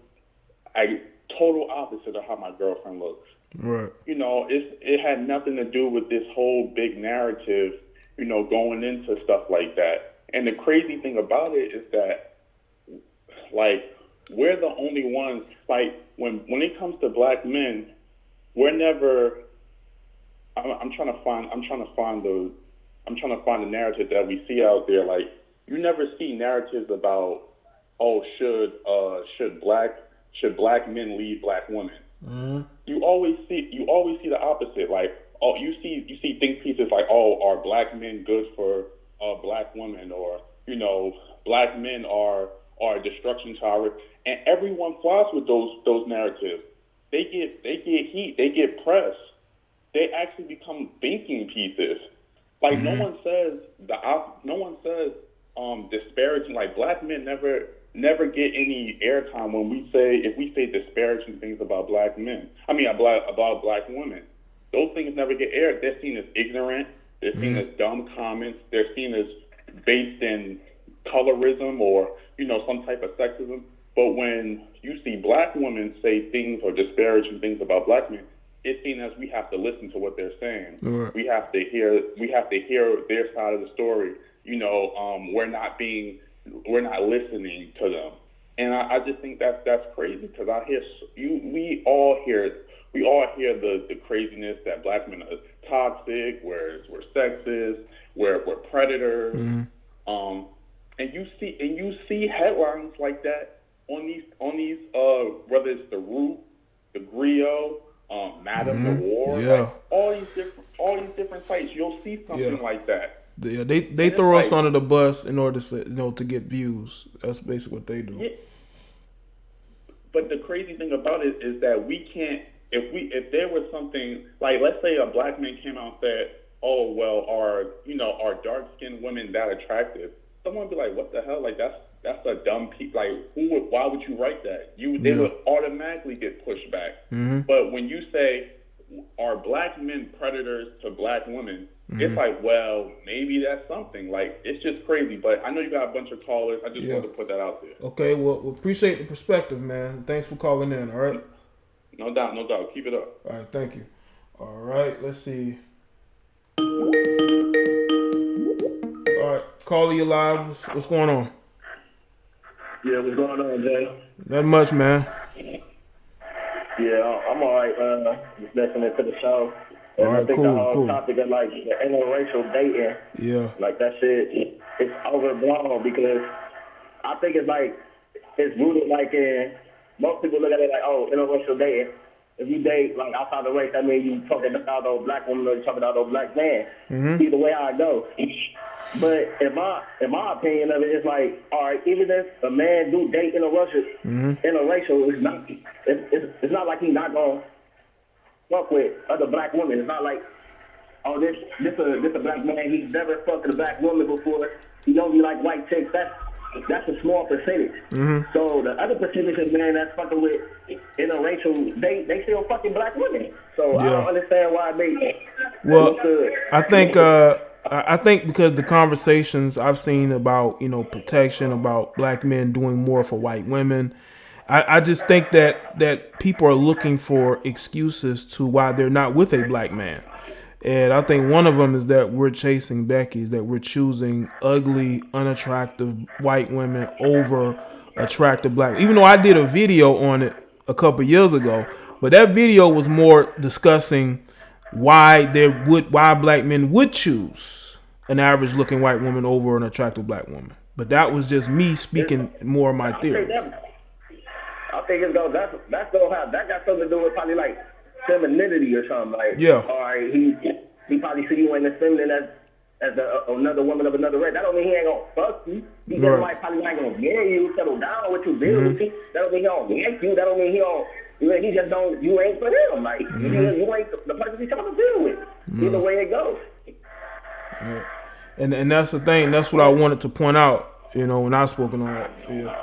total opposite of how my girlfriend looks. Right. It had nothing to do with this whole big narrative, going into stuff like that. And the crazy thing about it is that, like, we're the only ones. Like, when it comes to black men, we're never. I'm trying to find the narrative that we see out there. Like, you never see narratives about, oh, should black men lead black women? Mm-hmm. You always see the opposite. Like, oh, you see think pieces like, oh, are black men good for black women, or black men are a destruction tower, and everyone flies with those narratives. They get heat, they get press, they actually become thinking pieces. Like no one says disparaging. Like black men never get any airtime if we say disparaging things about black men. I mean about black women. Those things never get aired. They're seen as ignorant. They're seen as dumb comments. They're seen as based in colorism or, some type of sexism. But when you see black women say things or disparaging things about black men, it's seen as we have to listen to what they're saying. Right. We have to hear their side of the story. We're not listening to them. And I just think that's crazy because we all hear the craziness that black men are toxic, we're sexist, we're predators. Mm-hmm. And you see headlines like that on these whether it's the Root, the Griot, Madame Noir, like all these different sites, you'll see something like that. Yeah, they throw us under the bus in order to get views. That's basically what they do. Yeah. But the crazy thing about it is that we can't. If there was something like, let's say a black man came out and said, "Oh well, are dark skinned women that attractive?" Someone would be like, "What the hell? Like that's a dumb piece. Like why would you write that?" They would automatically get pushed back. Mm-hmm. But when you say, "Are black men predators to black women?" Mm-hmm. It's like, well, maybe that's something. Like, it's just crazy. But I know you got a bunch of callers. I just wanted to put that out there. Okay, well, we appreciate the perspective, man. Thanks for calling in, all right? No doubt. Keep it up. All right, thank you. All right, let's see. All right, caller, you live. What's going on? Yeah, what's going on, Jay? Not much, man. Yeah, I'm all right, just listening to the show. And all right, I think the whole topic of, like, the interracial dating, like, that shit, it's overblown because I think it's rooted, like, in, most people look at it like, oh, interracial dating. If you date, like, outside the race, that means you talking about those black women or you talking about those black men. Mm-hmm. Either way I go. But in my opinion of it, it's like, all right, even if a man do date interracial, it's not like he's not going to fuck with other black women. It's not like, oh, this a black man, he's never fucked with a black woman before. He don't be like white chicks. That's a small percentage. Mm-hmm. So the other percentage of men that's fucking with interracial, they still fucking black women. So I don't understand why they. Well, I think because the conversations I've seen about protection, about black men doing more for white women. I just think that people are looking for excuses to why they're not with a black man. And I think one of them is that we're chasing Beckies, that we're choosing ugly, unattractive white women over attractive black. Even though I did a video on it a couple years ago, but that video was more discussing why black men would choose an average looking white woman over an attractive black woman. But that was just me speaking more of my theory. I think that got something to do with probably like femininity or something. Like, all right, he probably see you in the feminine as another woman of another race. That don't mean he ain't gonna fuck you. He just probably not gonna marry you, settle down with you, build with you. That don't mean he don't like you. That don't mean he just don't. You ain't for him. Like you ain't the person he's trying to deal with. Either way it goes. Yeah. And that's the thing. That's what I wanted to point out, you know, when I spoken on it. Yeah.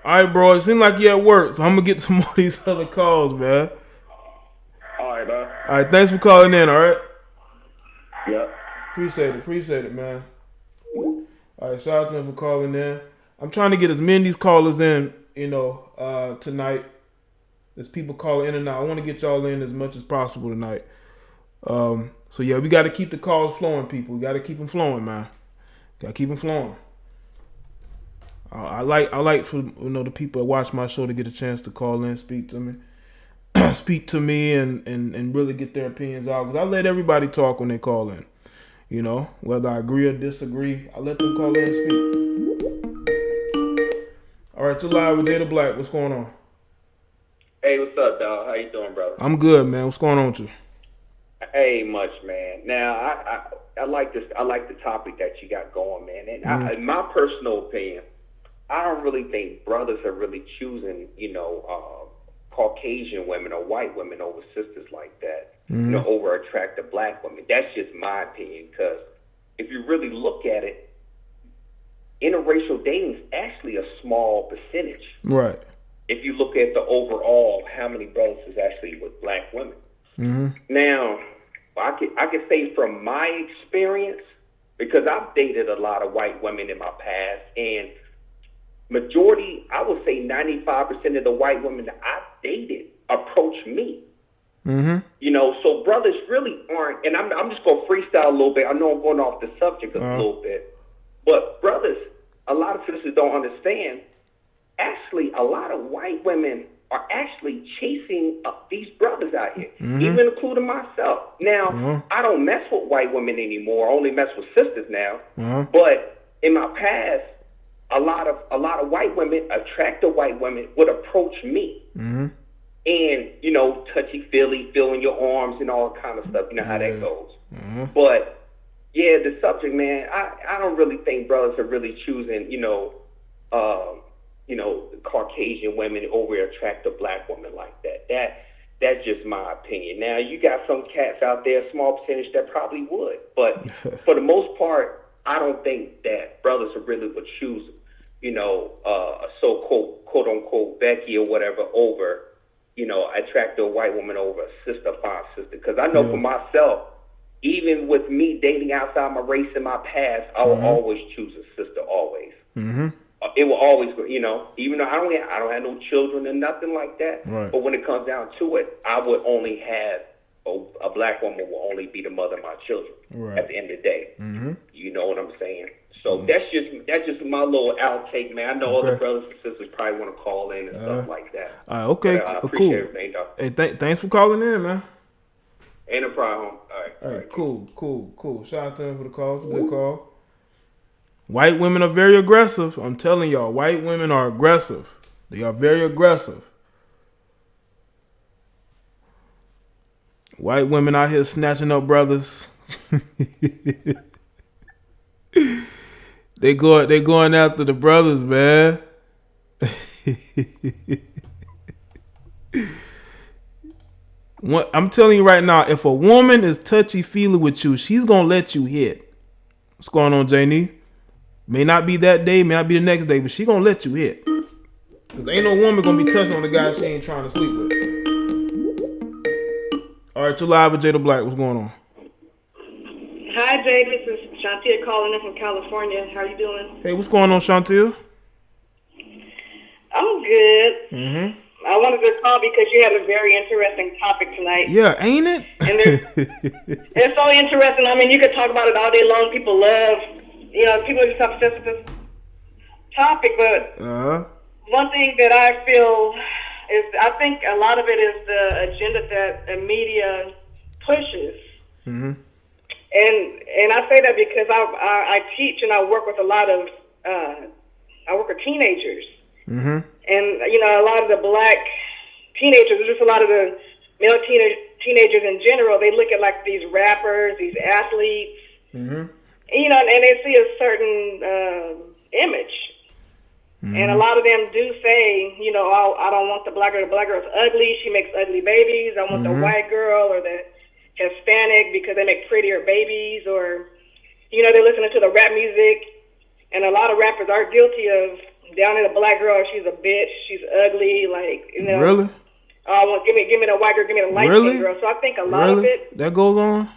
All right, bro. It seems like you're at work, so I'm gonna get some more of these other calls, man. All right, man. All right, thanks for calling in. All right. Yep. Appreciate it, man. All right, shout out to him for calling in. I'm trying to get as many of these callers in, you know, tonight. There's people calling in and out. I want to get y'all in as much as possible tonight. So yeah, we got to keep the calls flowing, people. We got to keep them flowing, man. Got to keep them flowing. I like for, you know, the people that watch my show to get a chance to call in, speak to me, and really get their opinions out. Because I let everybody talk when they call in. You know, whether I agree or disagree, I let them call in and speak. All right, you're live with JDBlack. What's going on? Hey, what's up, dog? How you doing, brother? I'm good, man. What's going on with you? Hey, much, man. Now, I like this. I like the topic that you got going, man. And in my personal opinion, I don't really think brothers are really choosing, you know, Caucasian women or white women over sisters like that, you know, over attractive black women. That's just my opinion, because if you really look at it, interracial dating is actually a small percentage. Right. If you look at the overall, how many brothers is actually with black women. Now, I can say from my experience, because I've dated a lot of white women in my past, and majority, I would say 95% of the white women that I've dated approach me. You know, so brothers really aren't, and I'm just going to freestyle a little bit. I know I'm going off the subject a little bit, but brothers, a lot of sisters don't understand, actually a lot of white women are actually chasing these brothers out here, even including myself. Now, I don't mess with white women anymore. I only mess with sisters now. But in my past, a lot of white women, attractive white women, would approach me. And, you know, touchy-feely, feeling your arms and all kind of stuff. You know how that goes. But, yeah, the subject, man, I don't really think brothers are really choosing, you know, Caucasian women over attractive black women like that. That's just my opinion. Now, you got some cats out there, a small percentage, that probably would. But for the most part, I don't think that brothers really would choose, you know, a so-called, quote-unquote, Becky or whatever over, you know, attractive white woman over a sister, fine sister. Because I know for myself, even with me dating outside my race in my past, I will always choose a sister, always. It will always, you know, even though I don't have no children and nothing like that. Right. But when it comes down to it, I would only have a black woman will only be the mother of my children at the end of the day. You know what I'm saying? So that's just my little outtake, man. I know other brothers and sisters probably want to call in and stuff like that. Okay, I appreciate cool. everything, dog. Hey, thanks for calling in, man. Ain't a problem. All right, cool. Shout out to him for the call. It's a good call. White women are very aggressive. I'm telling y'all, white women are aggressive. They are very aggressive. White women out here snatching up brothers. They going after the brothers, man. I'm telling you right now, if a woman is touchy-feely with you, she's gonna let you hit. What's going on, Jaye? May not be that day, may not be the next day, but she gonna let you hit. Cause ain't no woman gonna be touching on the guy she ain't trying to sleep with. All right, you're live with JDBlack. What's going on? Hi, Jay. This is Shantia calling in from California. How you doing? Hey, what's going on, Shantia? I'm good. I wanted to call because you have a very interesting topic tonight. Yeah, ain't it? And it's so interesting. I mean, you could talk about it all day long. People love, you know, people are just obsessed with this topic. But one thing that I feel is, I think a lot of it is the agenda that the media pushes. And I say that because I teach and I work with a lot of I work with teenagers. And, you know, a lot of the black teenagers, just a lot of the male teenagers in general, they look at like these rappers, these athletes, you know, and they see a certain image. And a lot of them do say, you know, I don't want the black girl. The black girl's ugly. She makes ugly babies. I want the white girl or the Hispanic because they make prettier babies, or they're listening to the rap music, and a lot of rappers are guilty of downing a black girl. She's a bitch. She's ugly. Like Really? Give me the white girl. Give me the light skinned girl. So I think a lot of it that goes on.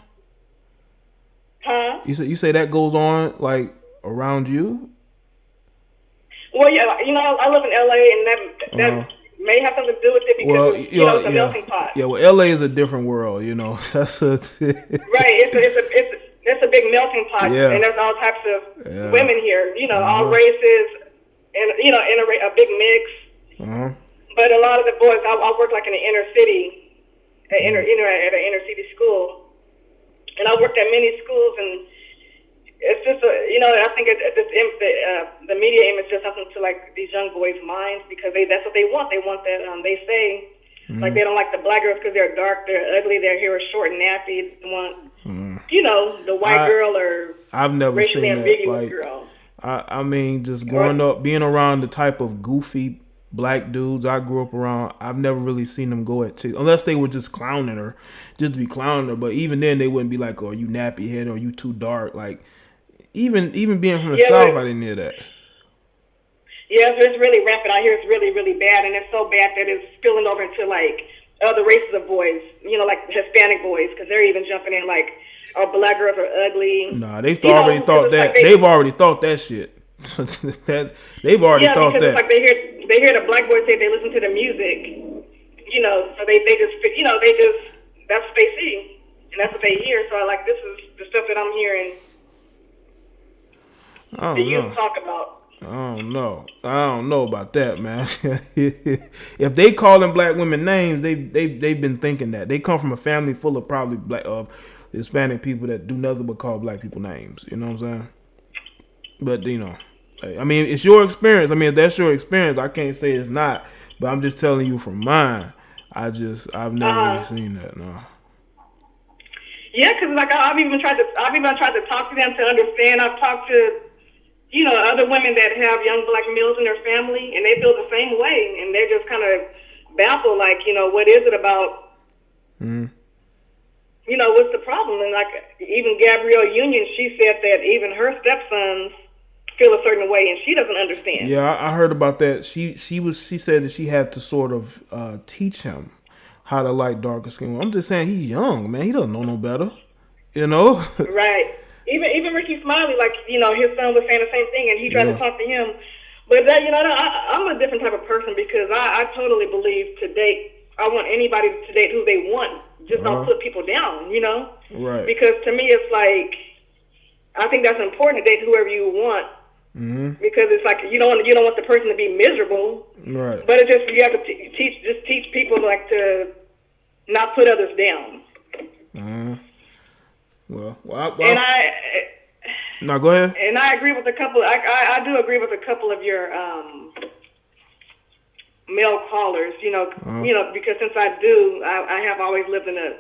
Huh? You say that goes on like around you? Well, yeah, I live in LA, and that may have something to do with it because it's a melting pot. Yeah, well, LA is a different world, That's a right. It's a big melting pot, and there's all types of women here. All races, and in a big mix. But a lot of the boys, I work like in the inner city, at an inner city school, and I worked at many schools, and it's just I think the media image does something to like these young boys' minds because that's what they want. They want that. They say like they don't like the black girls because they're dark, they're ugly, their hair is short and nappy. They want the white girl or I've never racially seen ambiguous that. girl. I mean, just growing up, being around the type of goofy black dudes I grew up around, I've never really seen them go at chicks unless they were just clowning her, just to be clowning her. But even then, they wouldn't be like, "Oh, you nappy head," or "You too dark." Like even being from the South, I didn't hear that. Yeah, it's really rampant. I hear it's really, really bad, and it's so bad that it's spilling over into like other races of boys. Like Hispanic boys, because they're even jumping in like, "Oh, black girls are ugly." Nah, they've already thought that. Like they've already thought that shit. They've already thought that. It's like they hear the black boys say they listen to the music, so they just that's what they see and that's what they hear. So this is the stuff that I'm hearing the youth talk about. I don't know about that, man. If they calling black women names, they've been thinking that. They come from a family full of probably black Hispanic people that do nothing but call black people names. You know what I'm saying? But I mean, it's your experience. I mean, if that's your experience, I can't say it's not. But I'm just telling you from mine. I've never really seen that. No. Yeah, because I've even tried to talk to them to understand. I've talked to other women that have young black males in their family, and they feel the same way, and they're just kind of baffled. Like, what is it about? What's the problem? And even Gabrielle Union, she said that even her stepsons feel a certain way, and she doesn't understand. Yeah, I heard about that. She said that she had to sort of teach him how to like darker skin. I'm just saying he's young, man. He doesn't know no better, Right. Even Ricky Smiley, his son was saying the same thing, and he tried to talk to him. But that, I'm a different type of person because I totally believe to date. I want anybody to date who they want. Just don't put people down, Right. Because to me, it's like I think that's important to date whoever you want. Because it's like you don't want the person to be miserable, right? But it just you have to teach people to not put others down. Well, and no, go ahead. And I agree with a couple. I do agree with a couple of your male callers. Because since I have always lived in a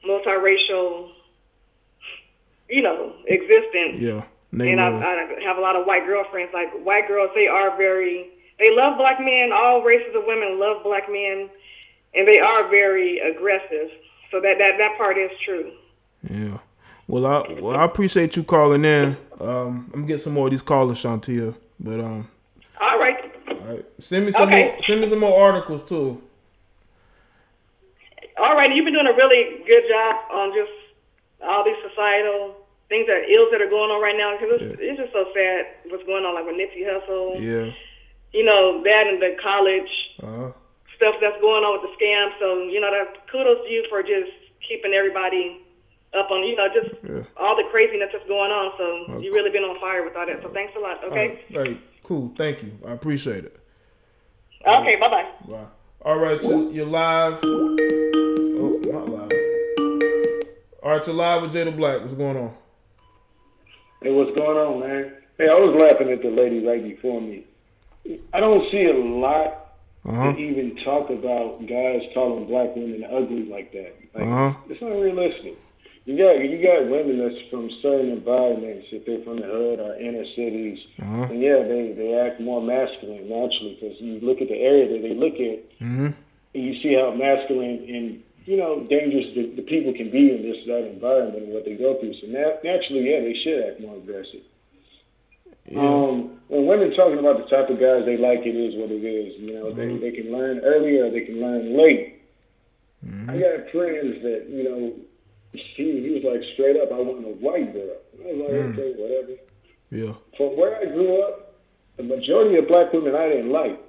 multiracial, existence. Yeah. And I have a lot of white girlfriends. Like white girls, they love black men. All races of women love black men, and they are very aggressive. So that part is true. Yeah. Well, I appreciate you calling in. I'm gonna get some more of these callers, Shantia. But All right. Send me some more articles too. All right. You've been doing a really good job on just all these societal things ills that are going on right now, because it's just so sad what's going on, like with Nipsey Hussle. Yeah. That and the college stuff that's going on with the scam. So, kudos to you for just keeping everybody up on, all the craziness that's going on. So you've really been on fire with all that. So thanks a lot, okay? Hey, cool. Thank you. I appreciate it. Okay, bye-bye. Bye. All right, so you're live. Oh, not live. All right, you're live with Jada Black. What's going on? Hey, what's going on, man? Hey, I was laughing at the lady right before me. I don't see a lot to even talk about guys calling black women ugly like that. It's not realistic. You got women that's from certain environments, if they're from the hood or inner cities, and they act more masculine naturally, because you look at the area that they look at, and you see how masculine and dangerous the people can be in that environment and what they go through. So naturally, yeah, they should act more aggressive. Yeah. When women talking about the type of guys they like, it is what it is. They can learn early or they can learn late. Mm-hmm. I got friends that, he was like straight up, I want a white girl. I was like, okay, whatever. Yeah. From where I grew up, the majority of black women I didn't like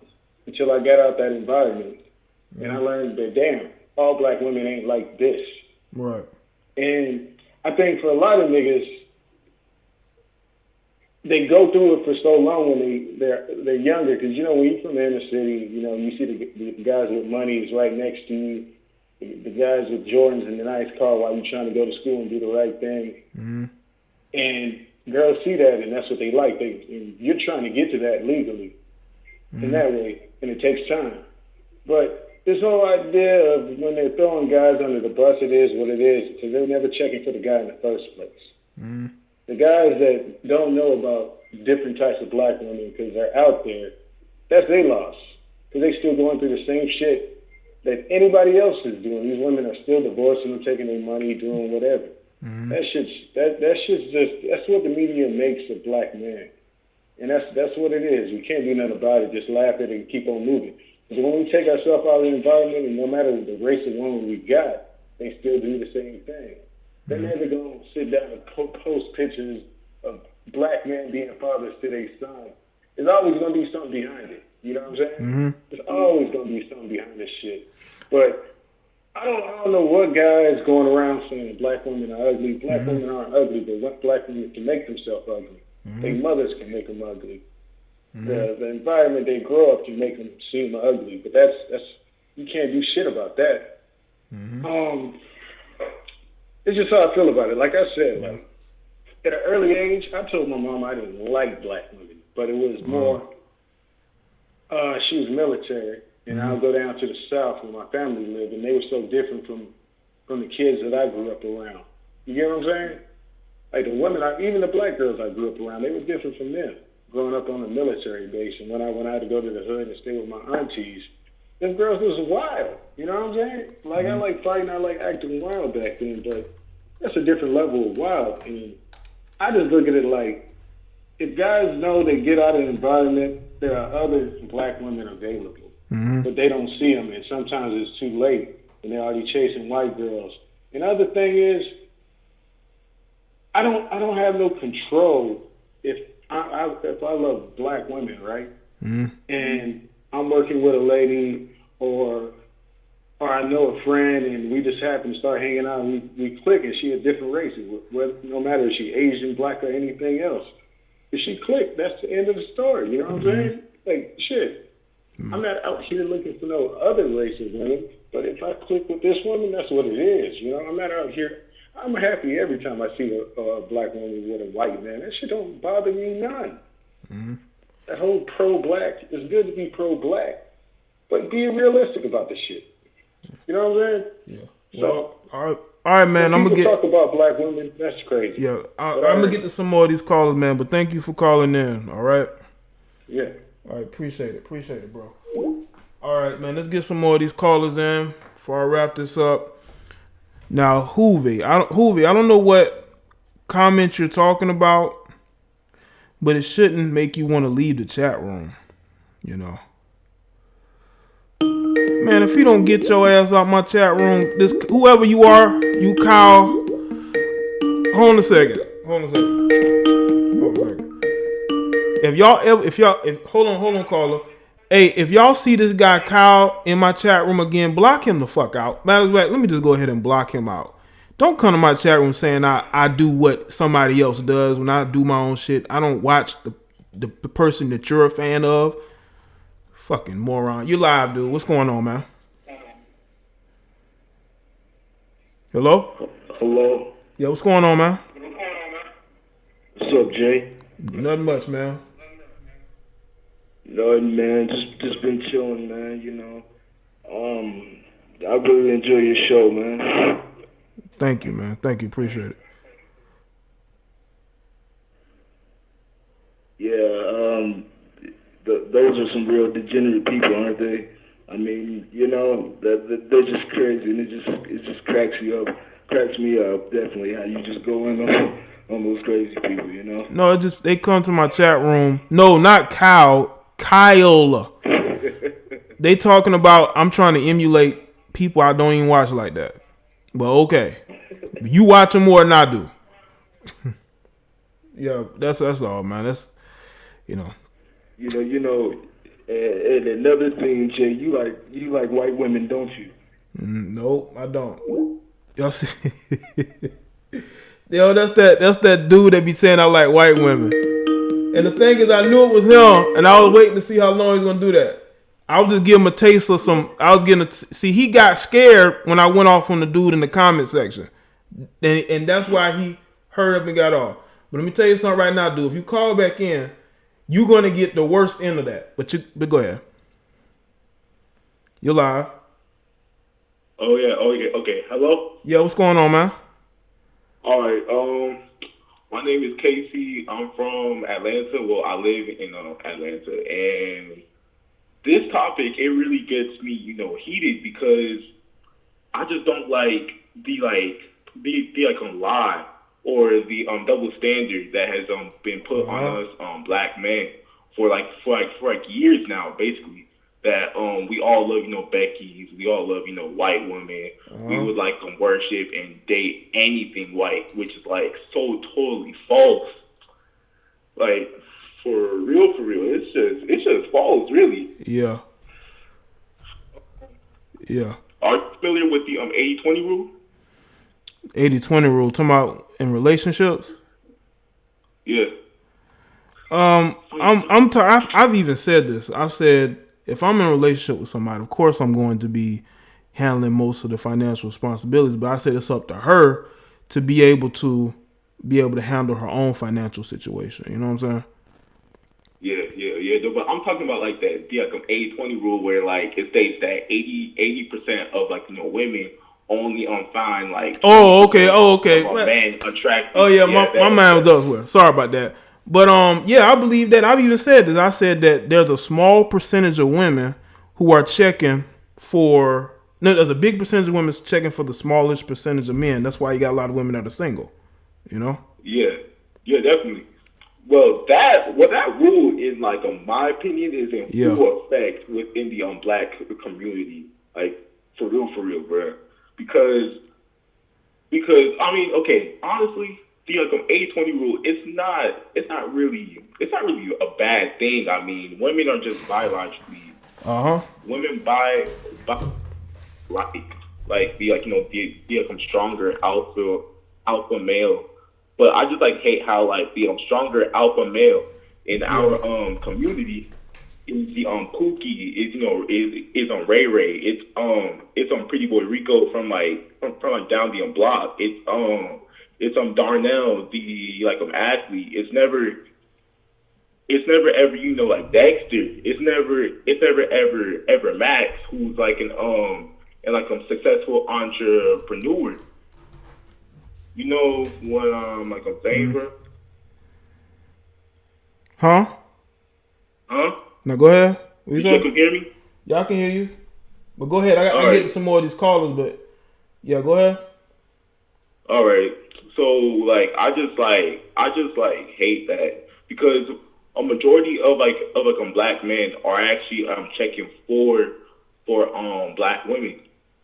until I got out that environment. And I learned that, damn, all black women ain't like this. Right. And I think for a lot of niggas, they go through it for so long when they're younger. Because, when you're from the inner city, you see the guys with money is right next to you. The guys with Jordans in the nice car while you're trying to go to school and do the right thing. Mm-hmm. And girls see that, and that's what they like. And you're trying to get to that legally in that way, and it takes time. But this whole idea of when they're throwing guys under the bus, it is what it is, because they're never checking for the guy in the first place. Mm-hmm. The guys that don't know about different types of black women because they're out there, that's their loss, because they still going through the same shit that anybody else is doing. These women are still divorcing them, taking their money, doing whatever. Mm-hmm. That shit's that's what the media makes a black man. And that's what it is. We can't do nothing about it, just laugh at it and keep on moving. Because when we take ourselves out of the environment, and no matter the race of woman we got, they still do the same thing. They're never going to sit down and post pictures of black men being fathers to their son. There's always going to be something behind it. You know what I'm saying? Mm-hmm. There's always going to be something behind this shit. But I don't know what guy is going around saying black women are ugly. Black women aren't ugly, but what black women can make themselves ugly. Their mothers can make them ugly. The environment they grow up can make them seem ugly. But that's you can't do shit about that. It's just how I feel about it. Like I said, at an early age, I told my mom I didn't like black women, but it was more. She was military, and I would go down to the South where my family lived, and they were so different from the kids that I grew up around. You get what I'm saying? Like the women, even the black girls I grew up around, they were different from them. Growing up on a military base, and when I had to go to the hood and stay with my aunties, them girls was wild. You know what I'm saying? Like I like fighting, I like acting wild back then, but that's a different level of wild. And I just look at it like, if guys know they get out of the environment, there are other black women available, but they don't see them, and sometimes it's too late, and they're already chasing white girls. And the other thing is, I don't have no control if I love black women, right? And I'm working with a lady, or I know a friend, and we just happen to start hanging out, and we click, and she a different race, no matter if she Asian, black, or anything else. If she clicked, that's the end of the story. You know what I'm saying? Like, shit. I'm not out here looking for no other race of women, but if I click with this woman, that's what it is. You know, I'm not out here. I'm happy every time I see a black woman with a white man. That shit don't bother me none. That whole pro-black, it's good to be pro-black, but be realistic about the shit. You know what I'm saying? Yeah. So, all right, man. I'm gonna talk about black women. That's crazy. Yeah, I'm gonna get to some more of these callers, man. But thank you for calling in. All right. Yeah. All right, appreciate it, bro. All right, man. Let's get some more of these callers in before I wrap this up. Now, Hoovy, I don't know what comments you're talking about, but it shouldn't make you want to leave the chat room. You know. Man, if you don't get your ass out my chat room, whoever you are, you Kyle. Hold on a second. Hold on, caller. Hey, if y'all see this guy Kyle in my chat room again, block him the fuck out. Matter of fact, let me just go ahead and block him out. Don't come to my chat room saying I do what somebody else does when I do my own shit. I don't watch the person that you're a fan of. Fucking moron. You live, dude. What's going on, man? Hello? Hello? Yeah, what's going on, man? What's up, Jay? Nothing much, man. Nothing, man. Just been chilling, man, you know. I really enjoy your show, man. Thank you, man. Thank you. Appreciate it. Yeah, those are some real degenerate people, aren't they? I mean, you know, they're just crazy, and it just cracks me up. Definitely, how you just go in on those crazy people, you know. No, they come to my chat room. No, not Kyle. They talking about I'm trying to emulate people I don't even watch like that. But okay, you watch them more than I do. Yeah, that's all, man. That's You know. And another thing, Jay, you like white women, don't you? Nope, I don't. Y'all see? Yo, that's that dude that be saying I like white women. And the thing is, I knew it was him, and I was waiting to see how long he's gonna do that. I was just giving him a taste of some. I was getting see. He got scared when I went off on the dude in the comment section, and that's why he hurried up and got off. But let me tell you something right now, dude. If you call back in, you're gonna get the worst end of that. But go ahead. You're live. Oh yeah. Okay. Hello. Yeah, what's going on, man? All right. My name is Casey. I'm from Atlanta. Well, I live in Atlanta, and this topic, it really gets me, heated because I just don't like the lie or the double standard that has been put on us black men for years now, basically. That we all love, Beckies, we all love, white women. We would worship and date anything white, which is so totally false. For real, it's just false, really. Yeah. Yeah. Are you familiar with the 80-20 rule? 80-20 rule, talking about in relationships? Yeah. I've even said this. I've said if I'm in a relationship with somebody, of course I'm going to be handling most of the financial responsibilities, but I said it's up to her to be able to handle her own financial situation. You know what I'm saying? Yeah. But I'm talking about the 80-20 rule where it states that 80% of women only find okay. Men attractive. Oh yeah, my mind was elsewhere. Sorry about that. But I believe that. I've even said this. I said that there's a small percentage of women who are checking for. No, there's a big percentage of women checking for the smallest percentage of men. That's why you got a lot of women that are single. You know? Yeah, definitely. Well, that rule is in my opinion, is in full effect within the black community. For real, bro. Because I mean, okay, honestly, the 80-20 rule, it's not really a bad thing. I mean, women are just biologically women the stronger alpha male. But I just hate how the stronger alpha male in our community is the Pookie, is on Ray Ray, it's on Pretty Boy Rico from down the block. It's Darnell, the athlete. It's never ever Dexter. It's never ever Max, who's an successful entrepreneur. You know what I'm saying, bro? Huh? Now go ahead. What you can hear me? Y'all can hear you. But go ahead. I get some more of these callers, but yeah, go ahead. All right. So I just hate that because a majority of black men are actually checking for black women.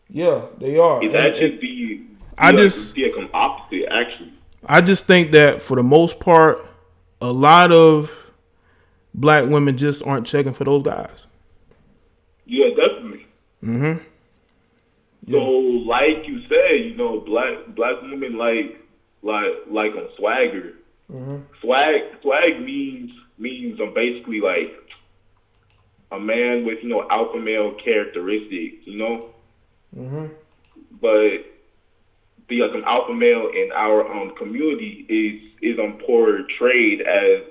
Yeah, they are. It's actually the opposite, actually. I just think that for the most part, a lot of black women just aren't checking for those guys. Yeah, definitely. Mm-hmm. Yeah. So, like you said, black women like on swagger. Mm-hmm. Swag means basically a man with alpha male characteristics, Mm-hmm. But the alpha male in our community is portrayed as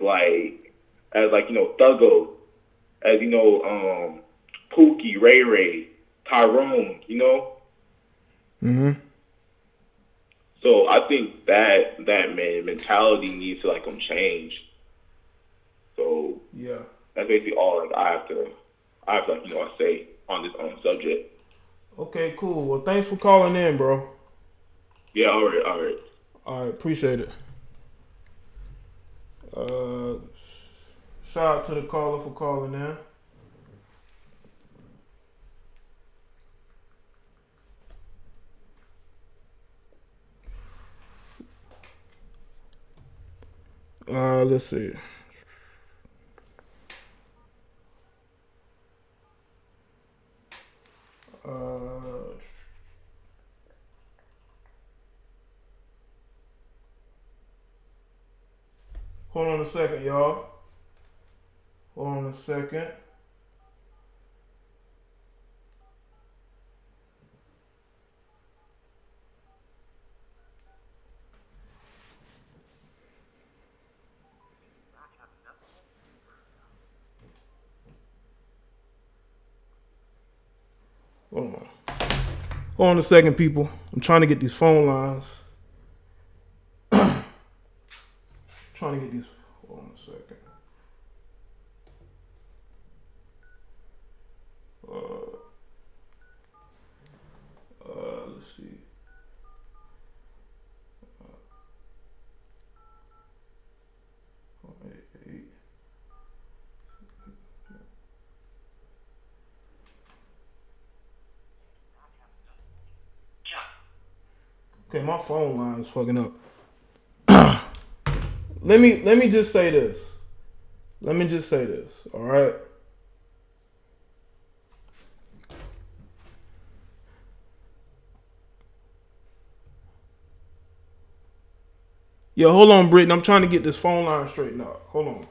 Thuggo, as Pookie, Ray Ray, Tyrone, Mm-hmm. So I think that mentality needs to change. So yeah, that's basically all I have to say. on this subject. Okay, cool. Well, thanks for calling in, bro. Yeah, all right. All right, appreciate it. Shout out to the caller for calling in. Let's see. Hold on a second, y'all. Hold on a second. Hold on. Hold on a second, people. I'm trying to get these phone lines. Hold on a second. Let's see. Okay, my phone line is fucking up. Let me just say this. All right. Yo, hold on, Britton. I'm trying to get this phone line straightened out. Hold on.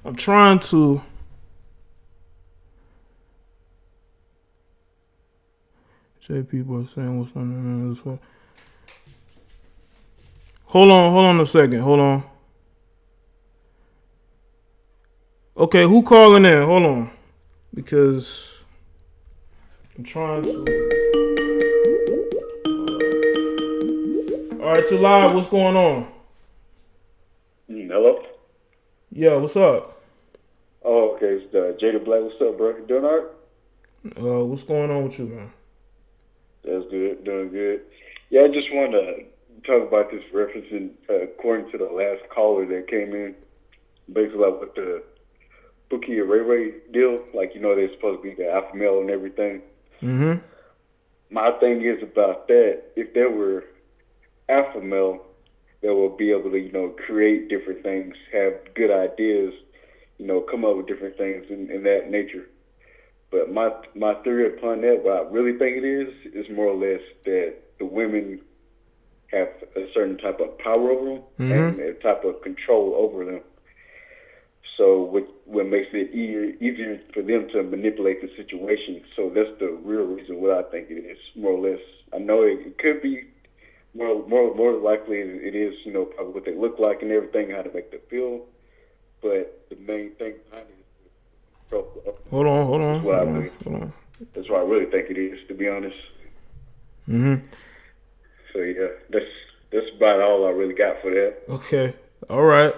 I'm trying to. People are saying what's on this one. Hold on a second. Hold on. Okay, who calling in? Hold on. Because I'm trying to. All right, you live. What's going on? Hello? Yeah, what's up? Oh, okay. It's Jada Black. What's up, bro? You doing all right? What's going on with you, man? That's good. Doing good. Yeah, I just want to talk about this referencing, according to the last caller that came in, basically like with the Bookie and Ray Ray deal. Like, you know, they're supposed to be the alpha male and everything. Mm-hmm. My thing is about that, if there were alpha male that will be able to, you know, create different things, have good ideas, you know, come up with different things in that nature. But my theory upon that, what I really think it is more or less that the women have a certain type of power over them and a type of control over them. So what makes it easier for them to manipulate the situation. So that's the real reason what I think it is, more or less. I know it could be more likely it is, you know, probably what they look like and everything, how to make them feel. But the main thing behind it is control. Hold on. That's what I really think it is, to be honest. Mm-hmm. So yeah, that's about all I really got for that. Okay. All right.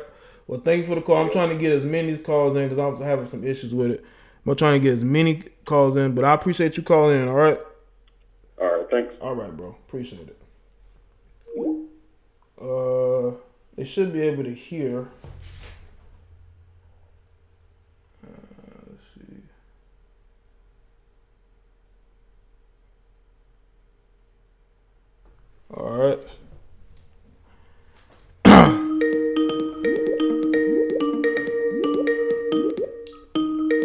Well, thank you for the call. I'm trying to get as many calls in because I'm having some issues with it. I'm trying to get as many calls in, but I appreciate you calling in. All right. All right. Thanks. All right, bro. Appreciate it. They should be able to hear. Let's see. All right. All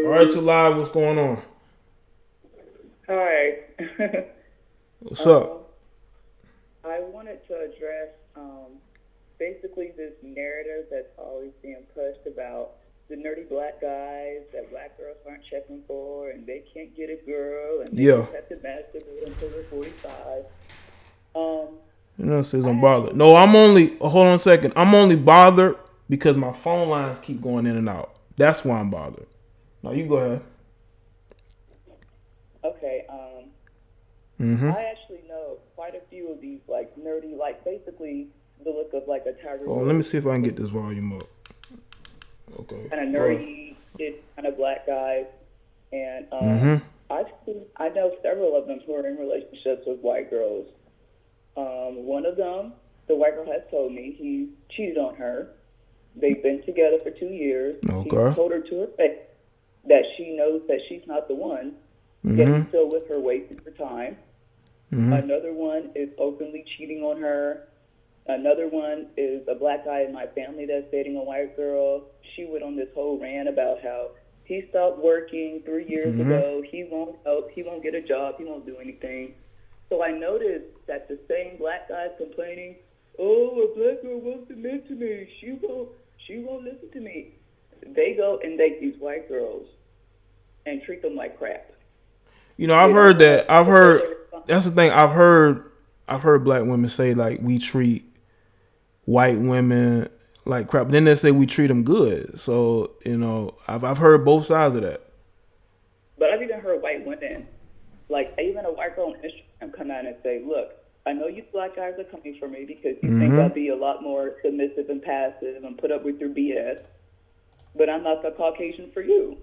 right, you live. What's going on? Hi. What's up? I wanted to address basically this narrative that's always being pushed about the nerdy black guys that black girls aren't checking for, and they can't get a girl, and they just have to masturbate until they're 45. You know, says I'm bothered. No, I'm only. Hold on a second. I'm only bothered because my phone lines keep going in and out. That's why I'm bothered. Now you go ahead. Okay. I actually know quite a few of these like nerdy, like basically the look of like a Tiger. Oh, let me see if I can get this volume up. Okay. Kind of nerdy, kind of black guys, and I know several of them who are in relationships with white girls. One of them, the white girl has told me he cheated on her. They've been together for 2 years. Okay. He told her to her face that she knows that she's not the one. Yet he's still with her, wasting her time. Another one is openly cheating on her. Another one is a black guy in my family that's dating a white girl. She went on this whole rant about how he stopped working 3 years ago. He won't help. He won't get a job. He won't do anything. So I noticed that the same black guys complaining, oh, a black girl won't submit to me. She won't listen to me. They go and date these white girls and treat them like crap. You know, I've heard that. That's the thing. I've heard black women say like we treat white women like crap. Then they say we treat them good. So you know, I've heard both sides of that. But I've even heard white women, like even a white girl on Instagram, come out and say, "Look, I know you black guys are coming for me because you think I'll be a lot more submissive and passive and put up with your BS, but I'm not the Caucasian for you."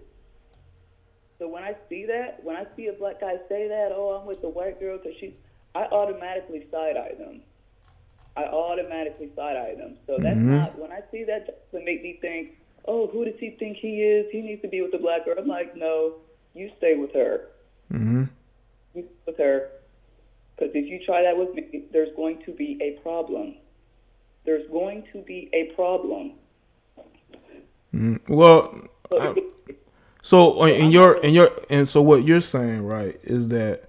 So when I see that, when I see a black guy say that, oh, I'm with the white girl because I automatically side-eye them. So that's not, when I see that, that doesn't make me think, oh, who does he think he is? He needs to be with the black girl. I'm like, no, you stay with her. You stay with her. Because if you try that with me, there's going to be a problem. Well, so what you're saying, right, is that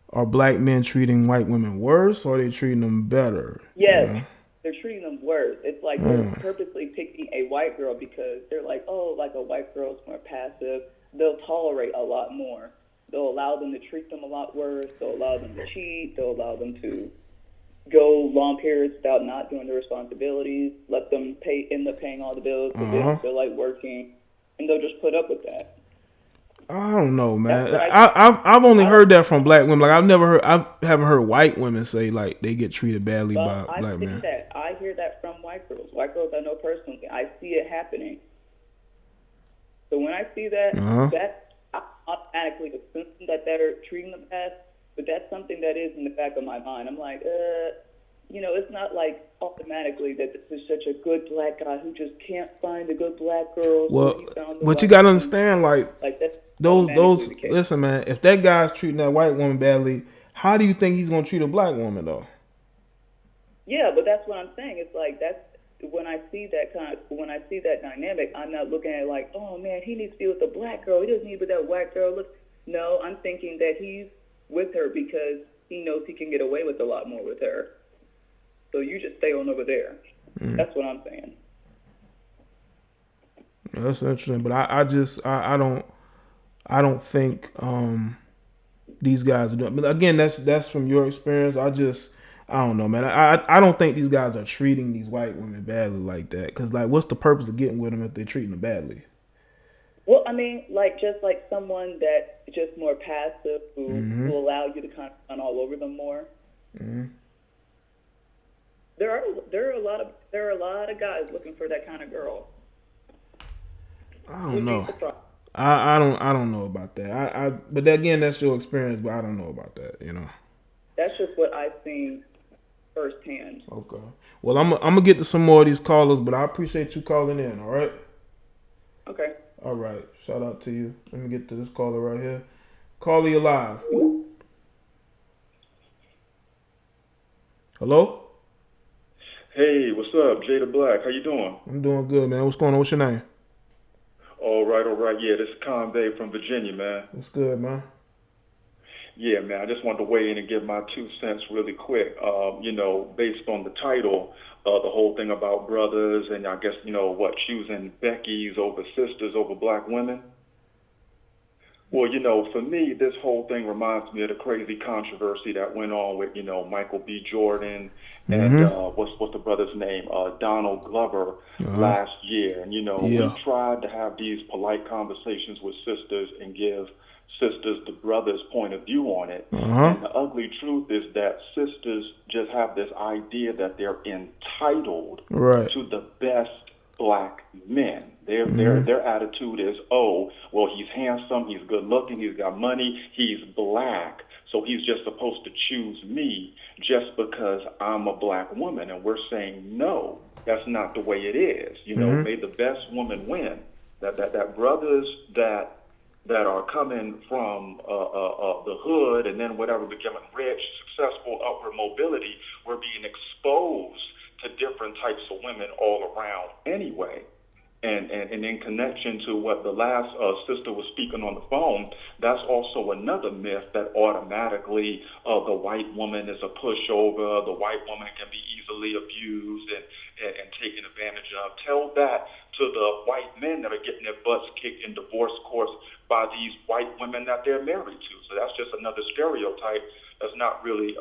are black men treating white women worse or are they treating them better? Yes, you know? They're treating them worse. It's like they're purposely picking a white girl because they're like, oh, like a white girl's more passive. They'll tolerate a lot more. They'll allow them to treat them a lot worse. They'll allow them to cheat. They'll allow them to go long periods without not doing their responsibilities. Let them end up paying all the bills because they don't feel like working. And they'll just put up with that. I don't know, man. I've only heard that from black women. Like I haven't heard white women say like they get treated badly by black men. I hear that from white girls. White girls I know personally. I see it happening. So when I see that, I automatically assume that they're treating them bad. But that's something that is in the back of my mind. I'm like, you know, it's not like automatically that this is such a good black guy who just can't find a good black girl. Well, but you gotta understand, like that's those. Listen, man, if that guy's treating that white woman badly, how do you think he's gonna treat a black woman though? Yeah, but that's what I'm saying. It's like that's when I see that dynamic, I'm not looking at it like, oh man, he needs to be with a black girl. He doesn't need to be with that white girl. Look, no, I'm thinking that he's with her because he knows he can get away with a lot more with her. So you just stay on over there. That's what I'm saying. That's interesting, but I don't think these guys are doing. But again, that's from your experience. I don't know, man. I don't think these guys are treating these white women badly like that. Because like, what's the purpose of getting with them if they're treating them badly? Well, I mean, like just like someone that's just more passive who will allow you to kind of run all over them more. There are a lot of guys looking for that kind of girl. I don't know. I don't know about that. But again, that's your experience. But I don't know about that. You know. That's just what I've seen firsthand. Okay. Well, I'm gonna get to some more of these callers, but I appreciate you calling in. All right. Okay. All right. Shout out to you. Let me get to this caller right here. Caller, you live. Hello? Hey, what's up? JDBlack, how you doing? I'm doing good, man. What's going on? What's your name? All right. Yeah, this is Convey from Virginia, man. What's good, man? Yeah, man, I just wanted to weigh in and give my 2 cents really quick. Based on the title, the whole thing about brothers and I guess, choosing Beckies over sisters over black women. Well, for me, this whole thing reminds me of the crazy controversy that went on with, Michael B. Jordan and what's the brother's name? Donald Glover last year. And, we tried to have these polite conversations with sisters and give sisters the brother's point of view on it. And the ugly truth is that sisters just have this idea that they're entitled to the best black men. Their attitude is, oh, well, he's handsome, he's good looking, he's got money, he's black, so he's just supposed to choose me just because I'm a black woman. And we're saying, no, that's not the way it is. May the best woman win. That brothers that are coming from the hood and then whatever, becoming rich, successful, upward mobility, we're being exposed to different types of women all around anyway. And in connection to what the last sister was speaking on the phone, that's also another myth that automatically the white woman is a pushover, the white woman can be easily abused and taken advantage of. Tell that to the white men that are getting their butts kicked in divorce courts by these white women that they're married to. So that's just another stereotype that's not really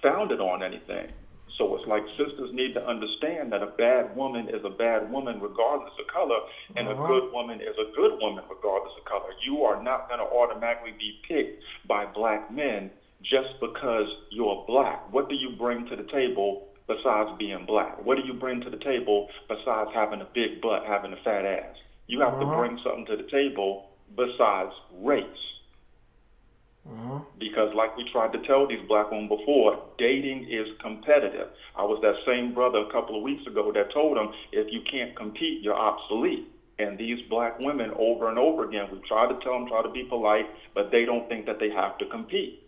founded on anything. So it's like sisters need to understand that a bad woman is a bad woman regardless of color, and a good woman is a good woman regardless of color. You are not going to automatically be picked by black men just because you're black. What do you bring to the table besides being black? What do you bring to the table besides having a big butt, having a fat ass? You have to bring something to the table besides race. Because like we tried to tell these black women before, dating is competitive. I was that same brother a couple of weeks ago that told them, if you can't compete, you're obsolete. And these black women over and over again, we try to tell them, try to be polite, but they don't think that they have to compete.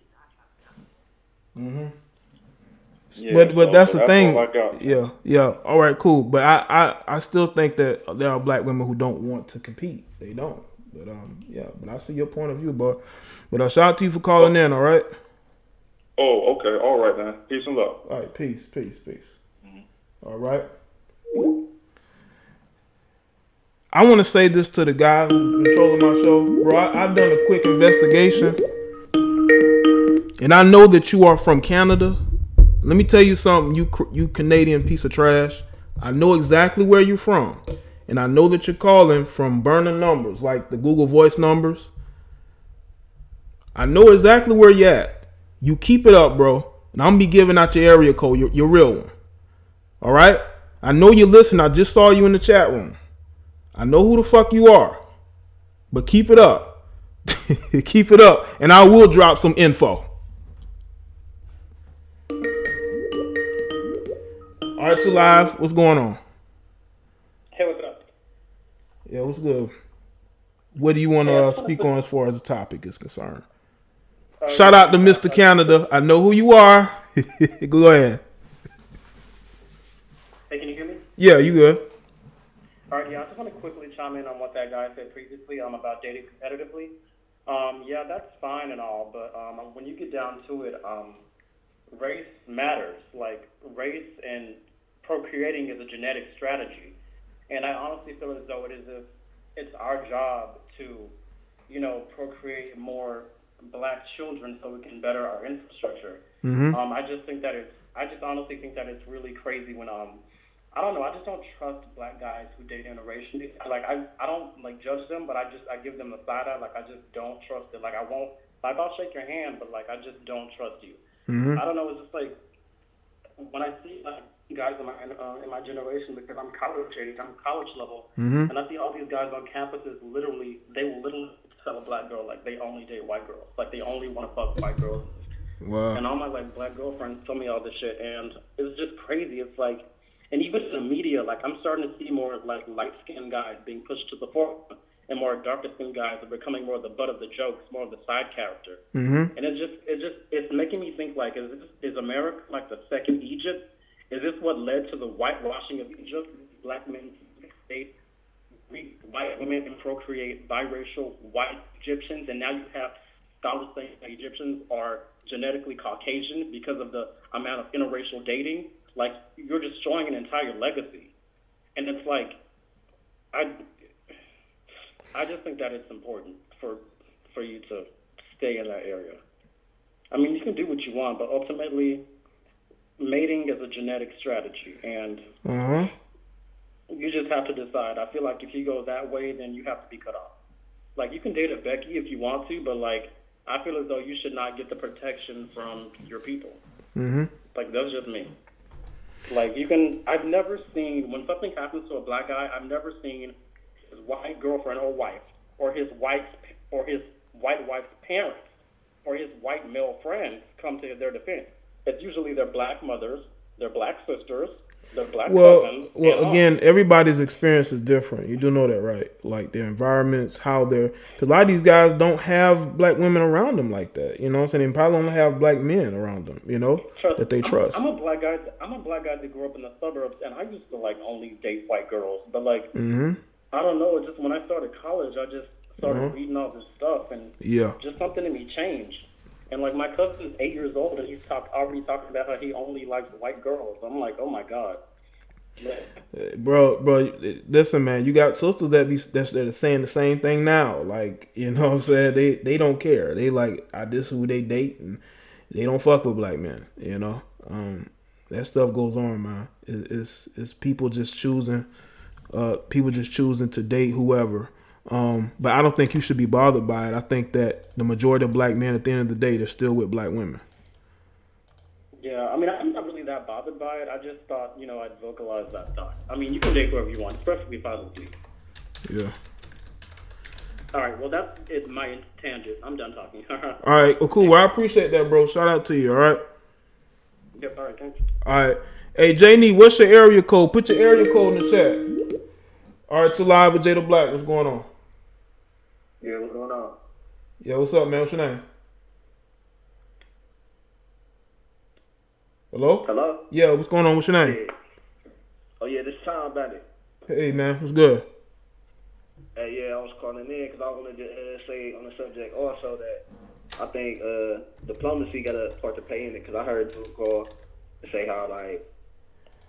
Yeah, but that's the thing. Yeah. All right, cool. But I still think that there are black women who don't want to compete. They don't. But but I see your point of view, but shout out to you for calling in. All right. Oh, okay. All right, man. Peace and love. All right. Peace. All right. I want to say this to the guy who's controlling my show, bro. I've done a quick investigation, and I know that you are from Canada. Let me tell you something, you Canadian piece of trash. I know exactly where you're from. And I know that you're calling from burner numbers, like the Google Voice numbers. I know exactly where you're at. You keep it up, bro. And I'm going to be giving out your area code, your real one. All right? I know you listen. I just saw you in the chat room. I know who the fuck you are. But keep it up. Keep it up. And I will drop some info. All right, you live. What's going on? Hey, what's up? Yeah, what's good? What do you want to speak on as far as the topic is concerned? Shout out to Mr. Canada. I know who you are. Go ahead. Hey, can you hear me? Yeah, you good. All right, I just want to quickly chime in on what that guy said previously about dating competitively. Yeah, that's fine and all, but when you get down to it, race matters. Like, race and procreating is a genetic strategy. And I honestly feel as though it's our job to, procreate more black children so we can better our infrastructure. I just honestly think that it's really crazy when I don't know, I just don't trust black guys who date interracially. Like I don't judge them, but I give them the side eye. Like I just don't trust it. Like I'll shake your hand, but I just don't trust you. I don't know. It's just like when I see guys in my generation, because I'm college age, I'm college level, and I see all these guys on campuses. They will literally tell a black girl they only date white girls, they only want to fuck white girls. Wow. And all my black girlfriends tell me all this shit, and it's just crazy. It's and even in the media, I'm starting to see more light skinned guys being pushed to the forefront. and more darker skinned guys are becoming more the butt of the jokes, more of the side character. Mm-hmm. And it's making me think, like, is America like the second Egypt? Is this what led to the whitewashing of Egypt? Black men state white women and procreate biracial white Egyptians, and now you have scholars saying that Egyptians are genetically Caucasian because of the amount of interracial dating. Like, you're destroying an entire legacy. And it's like, I just think that it's important for you to stay in that area. I mean, you can do what you want, but ultimately, mating is a genetic strategy, and you just have to decide. I feel like if you go that way, then you have to be cut off. Like, you can date a Becky if you want to, but, like, I feel as though you should not get the protection from your people. Mm-hmm. Like, that's just me. Like, I've never seen, when something happens to a black guy, I've never seen his white girlfriend or wife, or his white wife's parents, or his white male friends come to their defense. It's usually their black mothers, their black sisters, their black cousins. Well, again, everybody's experience is different. You do know that, right? Like, their environments, how they're... Because a lot of these guys don't have black women around them like that. You know what I'm saying? They probably don't have black men around them, you know, that they trust. I'm a black guy that grew up in the suburbs, and I used to, like, only date white girls. But, like, I don't know. Just when I started college, I just started reading all this stuff, and just something in me changed. And, like, my cousin's 8 years old, and he's already talking about how he only likes white girls. I'm like, oh, my God. Bro, listen, man, you got sisters that are saying the same thing now. Like, you know what I'm saying? They don't care. They like, this is who they date, and they don't fuck with black men, you know? That stuff goes on, man. It's people just choosing to date whoever. But I don't think you should be bothered by it. I think that the majority of black men, at the end of the day, they're still with black women. Yeah, I mean, I'm not really that bothered by it. I just thought, I'd vocalize that thought. I mean, you can date whoever you want. It's perfectly fine with me. Yeah. All right, well, that's my tangent. I'm done talking. All right, well, cool. Well, I appreciate that, bro. Shout out to you, all right? Yep, all right, thanks. All right. Hey, Jaye, what's your area code? Put your area code in the chat. All right, you're live with Jada Black. What's going on? Yeah, what's going on? Yeah, what's up, man? What's your name? Hello? Hello? Yeah, what's going on? What's your name? Yeah. Oh, yeah, this is Tom Bennett. Hey, man, what's good? Hey, yeah, I was calling in because I wanted to say on the subject also that I think diplomacy got a part to play in it, because I heard people call and say how, like,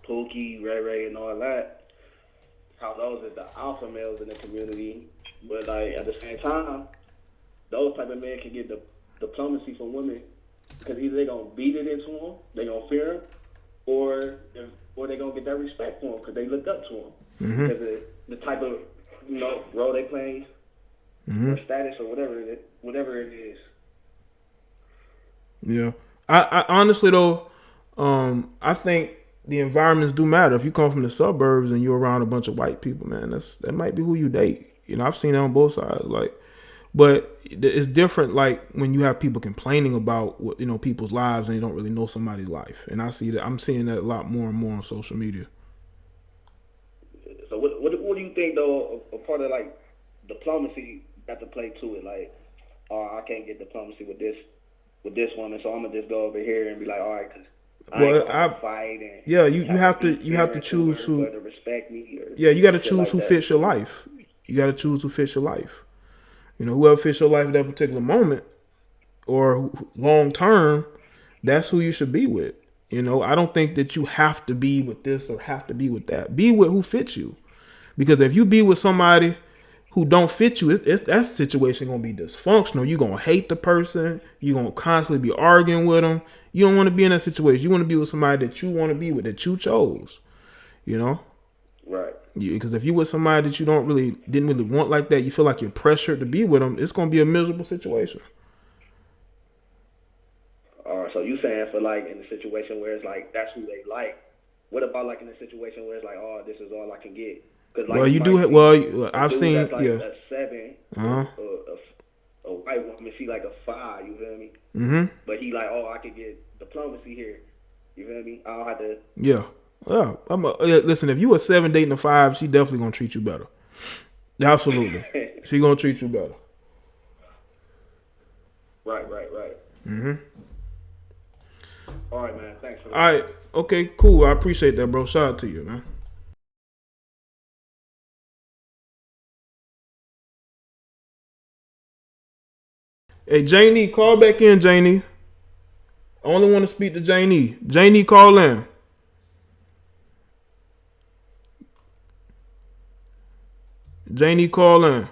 Pookie, Ray Ray, and all that, how those are the alpha males in the community. But, like, at the same time, those type of men can get the diplomacy from women, because either they're going to beat it into them, they're going to fear them, or they're going to get that respect for them because they looked up to them. Because of the type of, role they play, or status, or whatever it is. Yeah. I honestly, though, I think the environments do matter. If you come from the suburbs and you're around a bunch of white people, man, that might be who you date. I've seen that on both sides. Like, but it's different, like, when you have people complaining about what, people's lives and you don't really know somebody's life. And I see that. I'm seeing that a lot more and more on social media. So what do you think, though, a part of, like, diplomacy got to play to it? Like, I can't get diplomacy with this woman, so I'm gonna just go over here and be like, all right, because I ain't gonna fight. And yeah, you have to choose who to respect me. You got to choose who fits your life. You got to choose who fits your life. Whoever fits your life at that particular moment or long term, that's who you should be with. I don't think that you have to be with this or have to be with that. Be with who fits you. Because if you be with somebody who don't fit you, that situation going to be dysfunctional. You're going to hate the person. You're going to constantly be arguing with them. You don't want to be in that situation. You want to be with somebody that you want to be with, that you chose. Right. Because if you with somebody that you didn't really want like that, you feel like you're pressured to be with them, it's going to be a miserable situation. All right, so you saying for, like, in a situation where it's like that's who they like, what about, like, in a situation where it's like, oh, this is all I can get? Like, well, you do. I've seen. That's like yeah. A 7. A white woman, she like a 5. You feel me? Mm-hmm. But he like, oh, I could get diplomacy here. You feel me? I don't have to. Yeah. Well, listen. If you a 7 dating a 5, she definitely gonna treat you better. Absolutely. She gonna treat you better. Right. Mm-hmm. All right, man. Thanks for that. All right. Okay, cool. I appreciate that, bro. Shout out to you, man. Hey, Janie, call back in, Janie. I only want to speak to Janie. Janie, call in. Janie, call in.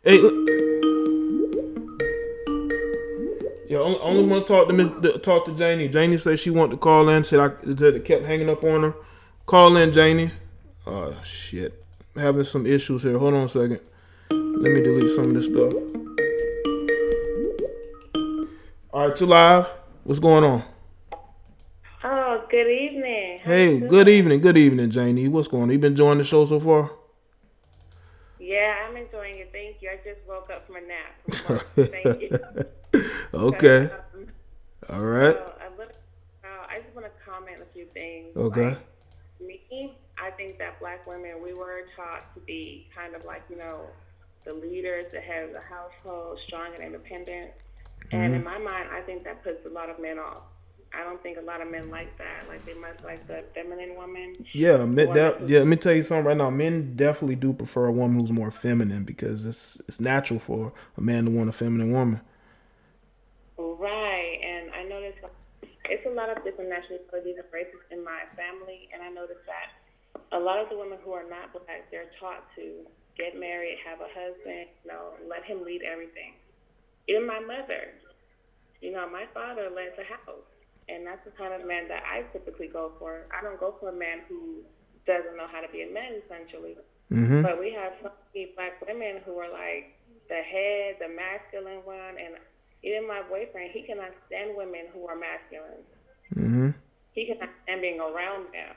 Hey, yeah, only want to talk to Janie. Janie said she wanted to call in. Said it kept hanging up on her. Call in, Janie. Oh shit, having some issues here. Hold on a second. Let me delete some of this stuff. All right, you live. What's going on? Oh, good evening. Hey, good evening, Janie. What's going on? You been enjoying the show so far? Yeah, I'm enjoying it. Thank you. I just woke up from a nap. Thank you. Okay. All right. I just want to comment a few things. Okay. Like, me, I think that black women, we were taught to be kind of like, the leaders that have the household, strong and independent. And in my mind, I think that puts a lot of men off. I don't think a lot of men like that. Like, they must like the feminine woman. Yeah, let me tell you something right now. Men definitely do prefer a woman who's more feminine because it's natural for a man to want a feminine woman. Right, and I noticed it's a lot of different nationalities and races in my family, and I noticed that a lot of the women who are not black, they're taught to get married, have a husband, let him lead everything. Even my mother, my father led the house. And that's the kind of man that I typically go for. I don't go for a man who doesn't know how to be a man, essentially. Mm-hmm. But we have so many black women who are like the head, the masculine one. And even my boyfriend, he cannot stand women who are masculine. Mm-hmm. He cannot stand being around them.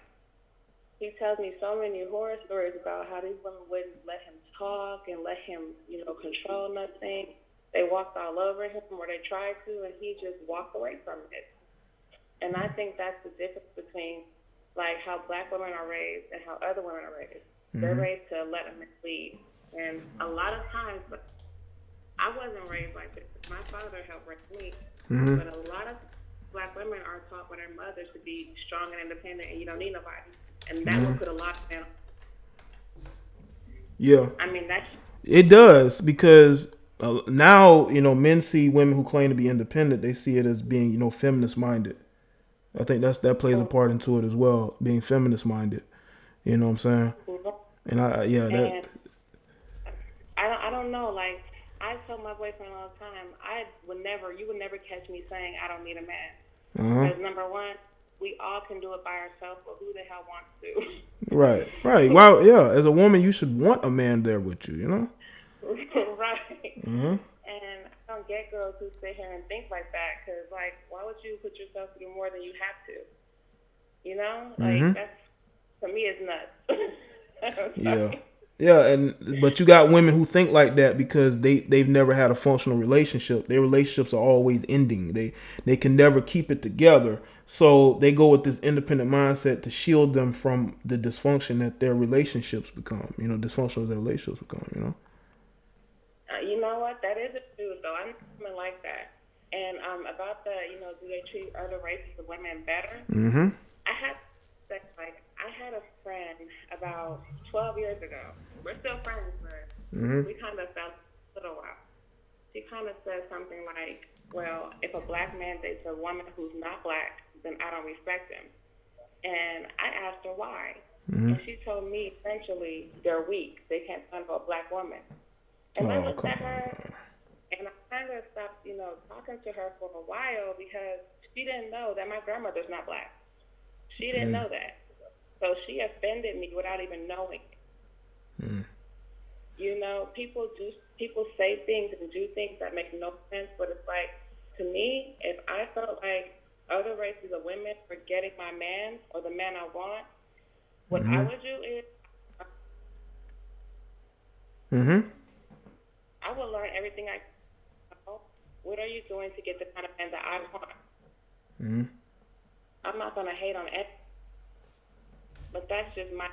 He tells me so many horror stories about how these women wouldn't let him talk and let him, control nothing. They walked all over him, or they tried to, and he just walked away from it. And I think that's the difference between, like, how black women are raised and how other women are raised. Mm-hmm. They're raised to let a man lead. And a lot of times, I wasn't raised like this. My father helped raise me. Mm-hmm. But a lot of black women are taught by their mothers to be strong and independent, and you don't need nobody. And that will put a lot of men. Yeah. I mean, it does, because now, men see women who claim to be independent, they see it as being, feminist minded. I think that plays a part into it as well, being feminist minded. You know what I'm saying? And I don't know. Like, I tell my boyfriend all the time, you would never catch me saying I don't need a man. Because number one, we all can do it by ourselves, but who the hell wants to? Right. Well, yeah, as a woman, you should want a man there with you, Right. Mm-hmm. And I don't get girls who sit here and think like that, because, like, why would you put yourself through more than you have to? Like, that's, to me, is nuts. Yeah, but you got women who think like that because they've never had a functional relationship. Their relationships are always ending. They can never keep it together. So they go with this independent mindset to shield them from the dysfunction that their relationships become. Dysfunctional as their relationships become. You know what? That is the truth, though. I'm something like that. And about the, do they treat other races of women better? Mm-hmm. I had a friend about 12 years ago. We're still friends, but we kind of felt a little while. She kind of said something like, well, if a black man dates a woman who's not black, then I don't respect him. And I asked her why. And she told me, essentially, they're weak. They can't stand for a black woman. And I looked at her, and I kind of stopped, talking to her for a while, because she didn't know that my grandmother's not black. She didn't know that. So she offended me without even knowing. People say things and do things that make no sense, but it's like, to me, if I felt like other races of women were getting my man or the man I want, what I would do is I would learn everything I know. What are you doing to get the kind of man that I want? I'm not going to hate on it. But that's just my.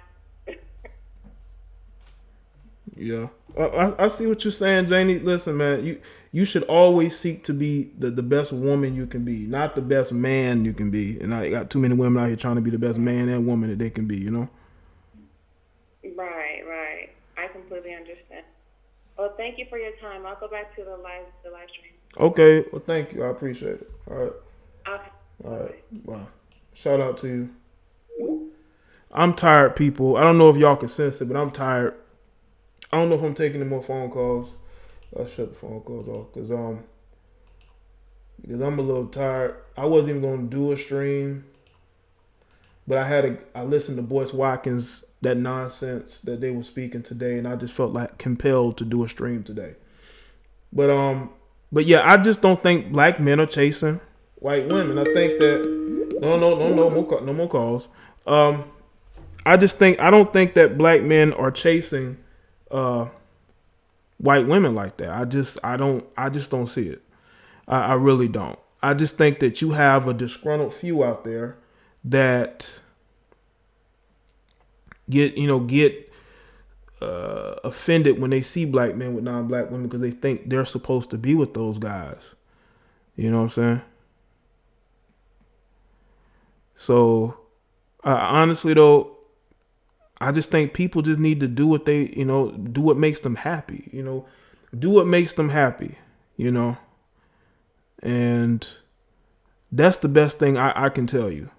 Yeah, I see what you're saying, Janie. Listen, man, you should always seek to be the best woman you can be, not the best man you can be. And I got too many women out here trying to be the best man and woman that they can be, you know? Right, right. I completely understand. Well, thank you for your time. I'll go back to the live stream. Okay, well, thank you. I appreciate it. All right. Okay. All right. Wow. Shout out to you. I'm tired, people. I don't know if y'all can sense it, but I'm tired. I don't know if I'm taking any more phone calls. I'll shut the phone calls off because I'm a little tired. I wasn't even going to do a stream, but I listened to Boyce Watkins, that nonsense that they were speaking today, and I just felt like compelled to do a stream today. But yeah, I just don't think black men are chasing white women. I think that no more calls. I don't think that black men are chasing white women like that. I just don't see it. I really don't. I just think that you have a disgruntled few out there that get offended when they see black men with non-black women because they think they're supposed to be with those guys. You know what I'm saying? So honestly though, I just think people just need to do what they, do what makes them happy, do what makes them happy, and that's the best thing I can tell you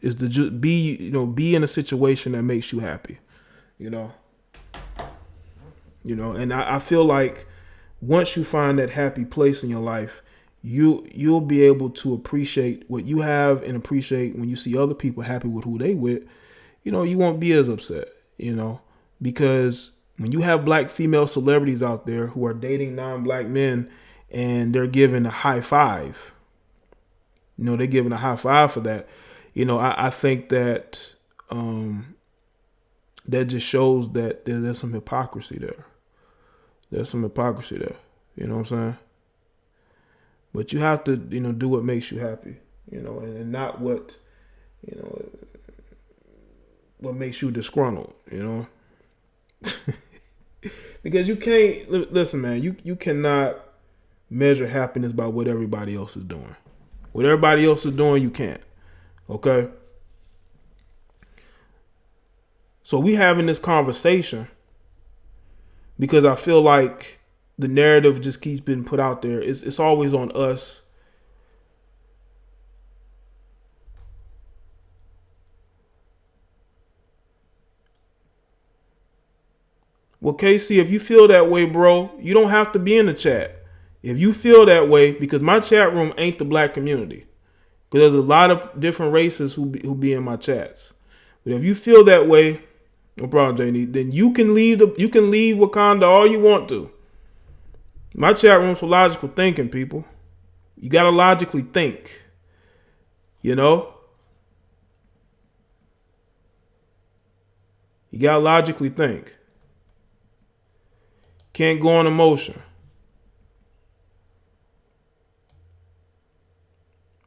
is to just be in a situation that makes you happy, and I feel like once you find that happy place in your life, you'll be able to appreciate what you have and appreciate when you see other people happy with who they with. You won't be as upset, because when you have black female celebrities out there who are dating non-black men and they're giving a high five, they're giving a high five for that. I think that that just shows that there's some hypocrisy there. There's some hypocrisy there. You know what I'm saying? But you have to, do what makes you happy, and not what makes you disgruntled, because you can't listen, man. You cannot measure happiness by what everybody else is doing. What everybody else is doing, you can't. Okay. So we having this conversation because I feel like the narrative just keeps being put out there. It's always on us. Well, Casey, if you feel that way, bro, you don't have to be in the chat. If you feel that way, because my chat room ain't the black community. Because there's a lot of different races who be in my chats. But if you feel that way, no problem, JD, then you can leave Wakanda all you want to. My chat room's for logical thinking, people. You gotta logically think. You gotta logically think. Can't go on emotion.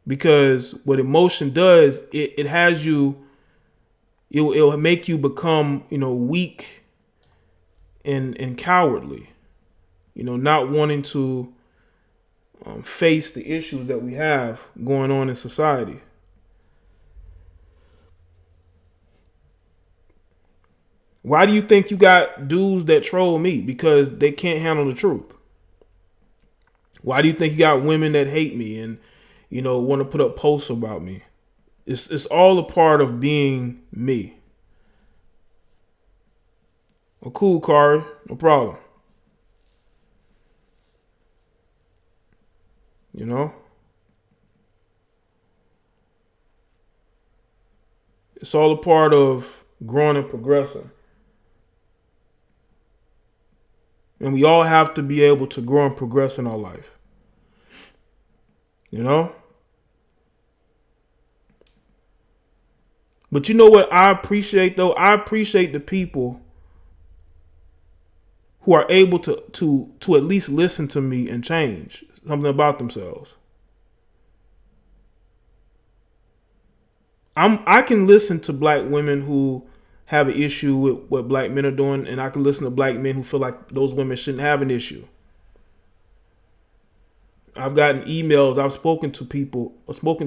Because what emotion does, it has you, it'll make you become, weak and cowardly. Not wanting to face the issues that we have going on in society. Why do you think you got dudes that troll me? Because they can't handle the truth. Why do you think you got women that hate me and, want to put up posts about me? It's all a part of being me. Well, cool, Kari. No problem. It's all a part of growing and progressing. And we all have to be able to grow and progress in our life. But you know what I appreciate, though? I appreciate the people who are able to at least listen to me and change something about themselves. I can listen to black women who have an issue with what black men are doing, and I can listen to black men who feel like those women shouldn't have an issue. I've gotten emails. I've spoken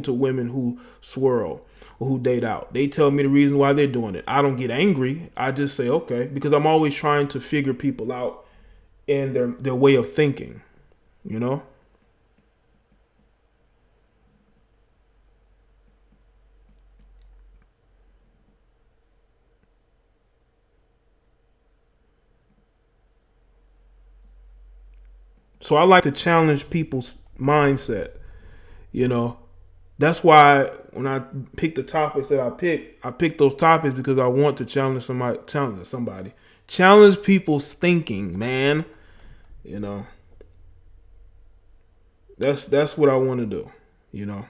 to women who swirl or who date out. They tell me the reason why they're doing it. I don't get angry. I just say, okay, because I'm always trying to figure people out and their way of thinking, you know? So I like to challenge people's mindset, you know. That's why when I pick the topics that I pick those topics because I want to challenge somebody. Challenge people's thinking, man. You know. That's what I want to do, you know.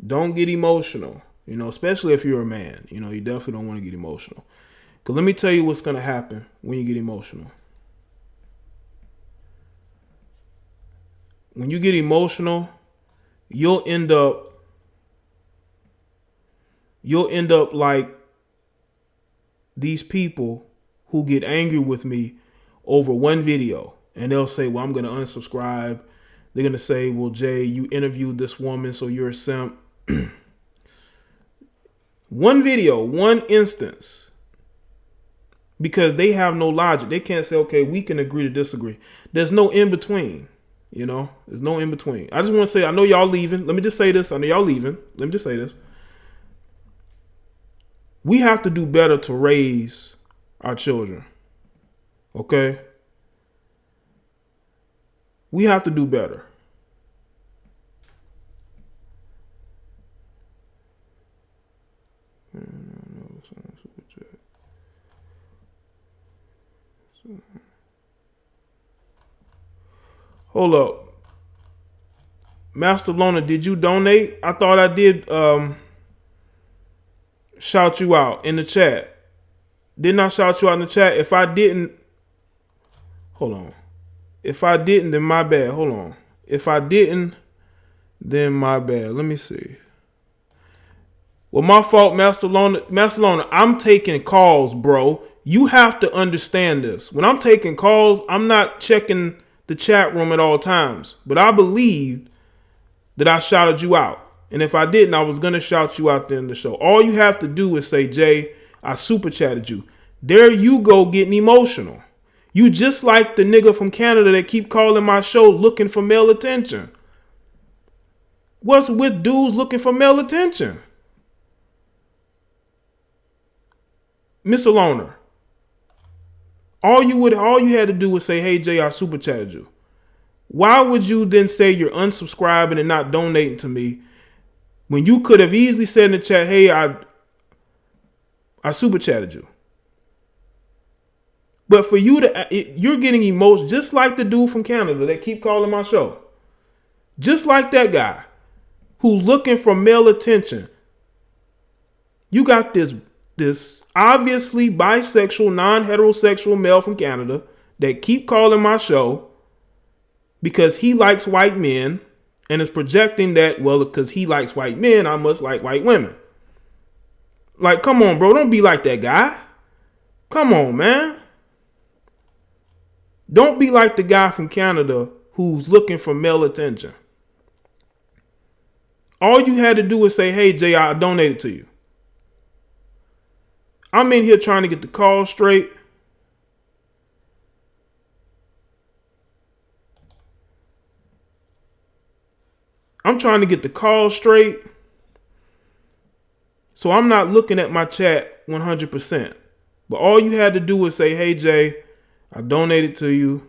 Don't get emotional, you know, especially if you're a man. You know, you definitely don't want to get emotional. Because let me tell you what's going to happen when you get emotional. When you get emotional, you'll end up like these people who get angry with me over one video. And they'll say, well, I'm going to unsubscribe. They're going to say, well, Jay, you interviewed this woman, so you're a simp. One video, one instance. Because they have no logic. They can't say, okay, we can agree to disagree. There's no in between. You know, there's no in between. I just want to say, I know y'all leaving. Let me just say this. I know y'all leaving. Let me just say this. We have to do better to raise our children. Okay? We have to do better. Hold up. Master Lona, did you donate? I thought I did shout you out in the chat. Didn't I shout you out in the chat? If I didn't, hold on. If I didn't, then my bad. Hold on. If I didn't, then my bad. Let me see. Well, my fault, Master Lona. Master Lona, I'm taking calls, bro. You have to understand this. When I'm taking calls, I'm not checking the chat room at all times. But I believed that I shouted you out. And if I didn't, I was going to shout you out there in the show. All you have to do is say, Jay, I super chatted you. There you go getting emotional. You just like the nigga from Canada that keep calling my show looking for male attention. What's with dudes looking for male attention? Mr. Loner. All you had to do was say, hey, Jay, I super chatted you. Why would you then say you're unsubscribing and not donating to me when you could have easily said in the chat, hey, I super chatted you? But for you you're getting emotional, just like the dude from Canada that keep calling my show. Just like that guy who's looking for male attention. You got this obviously bisexual, non-heterosexual male from Canada that keep calling my show because he likes white men and is projecting that, well, because he likes white men, I must like white women. Like, come on, bro. Don't be like that guy. Come on, man. Don't be like the guy from Canada who's looking for male attention. All you had to do was say, hey, Jay, I donated to you. I'm in here trying to get the call straight. I'm trying to get the call straight. So I'm not looking at my chat 100%. But all you had to do was say, hey, Jay, I donated to you.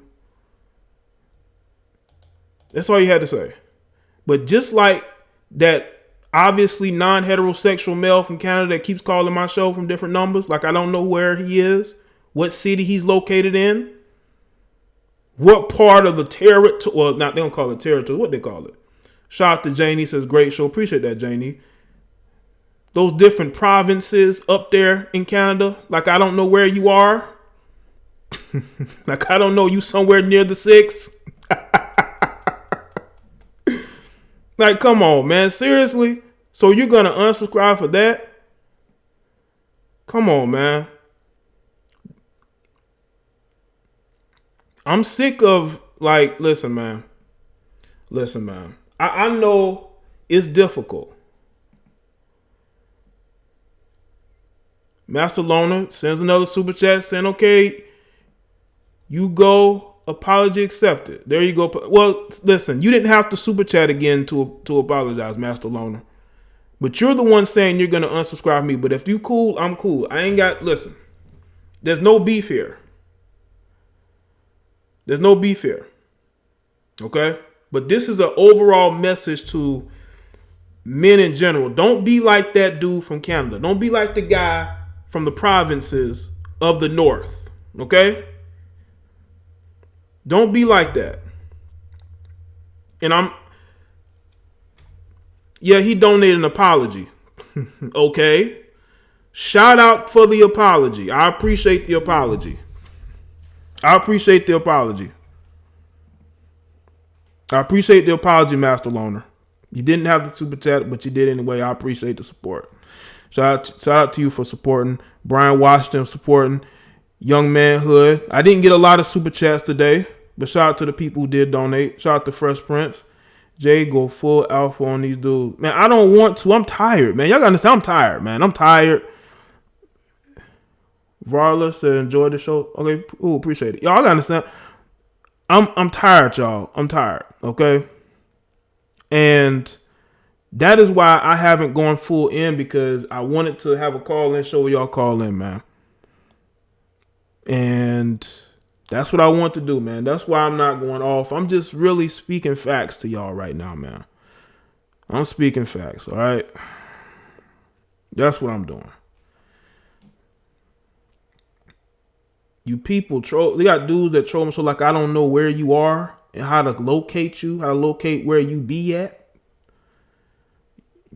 That's all you had to say. But just like that obviously non-heterosexual male from Canada that keeps calling my show from different numbers, like I don't know where he is, what city he's located in, what part of the territory, well, not, they don't call it territory, what they call it. Shout out to Janie, says great show. Appreciate that, Janie. Those different provinces up there in Canada, like I don't know where you are. Like I don't know, you somewhere near the 6. Like, come on, man. Seriously? So you're going to unsubscribe for that? Come on, man. I'm sick of, like, listen, man. Listen, man. I know it's difficult. Master Loner sends another super chat saying, okay, you go, apology accepted. There you go. Well, listen, you didn't have to super chat again to apologize, Master Loner. But you're the one saying you're going to unsubscribe me. But if you cool, I'm cool. I ain't got, listen, there's no beef here. There's no beef here. Okay? But this is an overall message to men in general. Don't be like that dude from Canada. Don't be like the guy from the provinces of the north. Okay? Don't be like that. And yeah, he donated an apology. Okay? Shout out for the apology. I appreciate the apology. I appreciate the apology. I appreciate the apology, Master Loner. You didn't have the super chat, but you did anyway. I appreciate the support. Shout out to you for supporting. Brian Washington supporting. Young Manhood. I didn't get a lot of super chats today, but shout out to the people who did donate. Shout out to Fresh Prince. Jaye go full alpha on these dudes. Man, I don't want to. I'm tired, man. Y'all gotta understand I'm tired, man. I'm tired. Varla said enjoy the show. Okay, ooh, appreciate it. Y'all gotta understand. I'm tired, y'all. I'm tired. Okay. And that is why I haven't gone full in, because I wanted to have a call in show where y'all call in, man. And that's what I want to do, man. That's why I'm not going off. I'm just really speaking facts to y'all right now, man. I'm speaking facts, all right? That's what I'm doing. You people troll. They got dudes that troll me so like I don't know where you are and how to locate you, how to locate where you be at.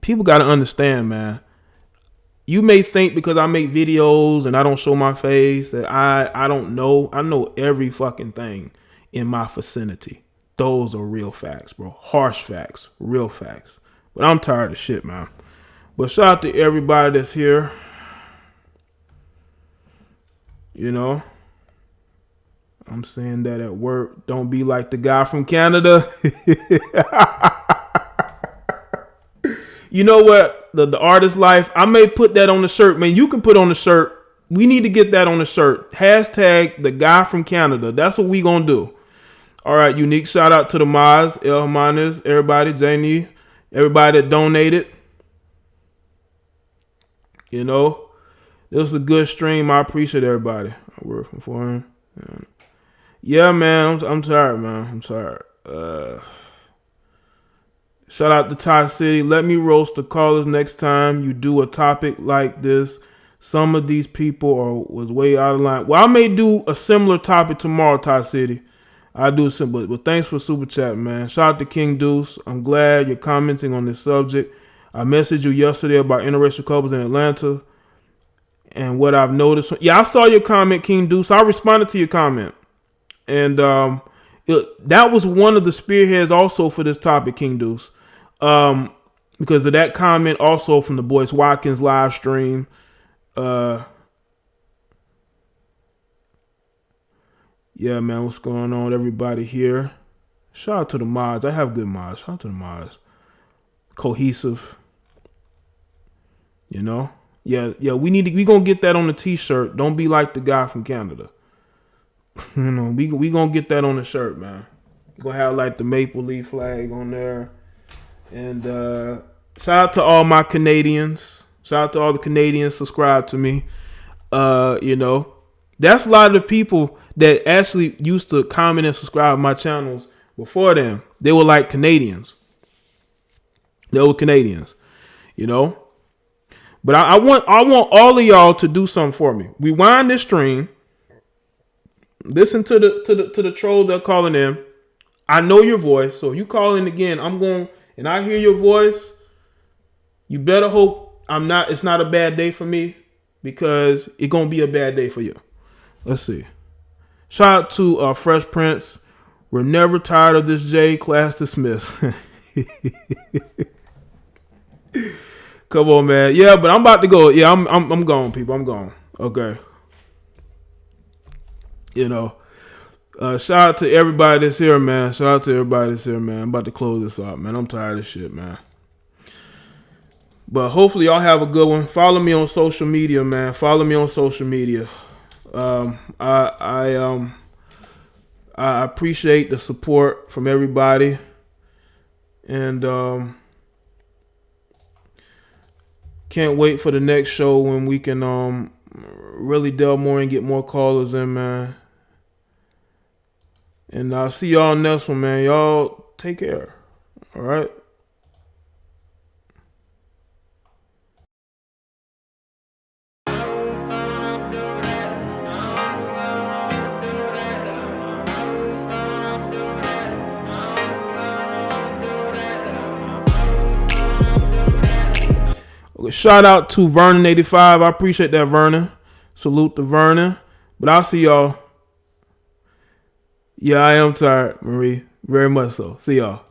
People got to understand, man. You may think because I make videos and I don't show my face that I don't know. I know every fucking thing in my vicinity. Those are real facts, bro. Harsh facts, real facts. But I'm tired of shit, man. But shout out to everybody that's here. You know, I'm saying that at work. Don't be like the guy from Canada. You know what? The artist life. I may put that on the shirt, man. You can put on the shirt. We need to get that on the shirt. Hashtag the guy from Canada. That's what we gonna do. All right, unique shout out to the Maz, El Hermanes, everybody, Janie, everybody that donated. You know, it was a good stream. I appreciate everybody. I work for him. Yeah, man. I'm tired, man. I'm tired. Shout out to Ty City. Let me roast the callers next time you do a topic like this. Some of these people was way out of line. Well, I may do a similar topic tomorrow, Ty City. I do simple, but thanks for super chat, man. Shout out to King Deuce. I'm glad you're commenting on this subject. I messaged you yesterday about interracial couples in Atlanta and what I've noticed. Yeah, I saw your comment, King Deuce. I responded to your comment. And that was one of the spearheads also for this topic, King Deuce. Because of that comment also from the Boyce Watkins live stream. Yeah, man, what's going on with everybody here? Shout out to the mods. I have good mods. Shout out to the mods. Cohesive. You know? Yeah, we gonna get that on the t-shirt. Don't be like the guy from Canada. You know, we gonna get that on the shirt, man. We're gonna have like the maple leaf flag on there. And shout out to all my Canadians. Shout out to all the Canadians subscribe to me. You know, that's a lot of the people that actually used to comment and subscribe to my channels before them. They were like Canadians. They were Canadians, you know. But I want all of y'all to do something for me. Rewind this stream. Listen to the trolls that are calling in. I know your voice, so if you call in again, I'm going and I hear your voice. You better hope it's not a bad day for me, because it's gonna be a bad day for you. Let's see. Shout out to Fresh Prince. We're never tired of this, Jay. Class dismissed. Come on, man. Yeah, but I'm about to go. Yeah, I'm gone, people. I'm gone. Okay. You know, shout out to everybody that's here, man. Shout out to everybody that's here, man. I'm about to close this out, man. I'm tired of shit, man. But hopefully y'all have a good one. Follow me on social media, man. Follow me on social media. I appreciate the support from everybody, and can't wait for the next show when we can really delve more and get more callers in, man. And I'll see y'all next one, man. Y'all take care. All right. Shout out to Vernon85. I appreciate that, Vernon. Salute to Vernon. But I'll see y'all. Yeah, I am tired, Marie. Very much so. See y'all.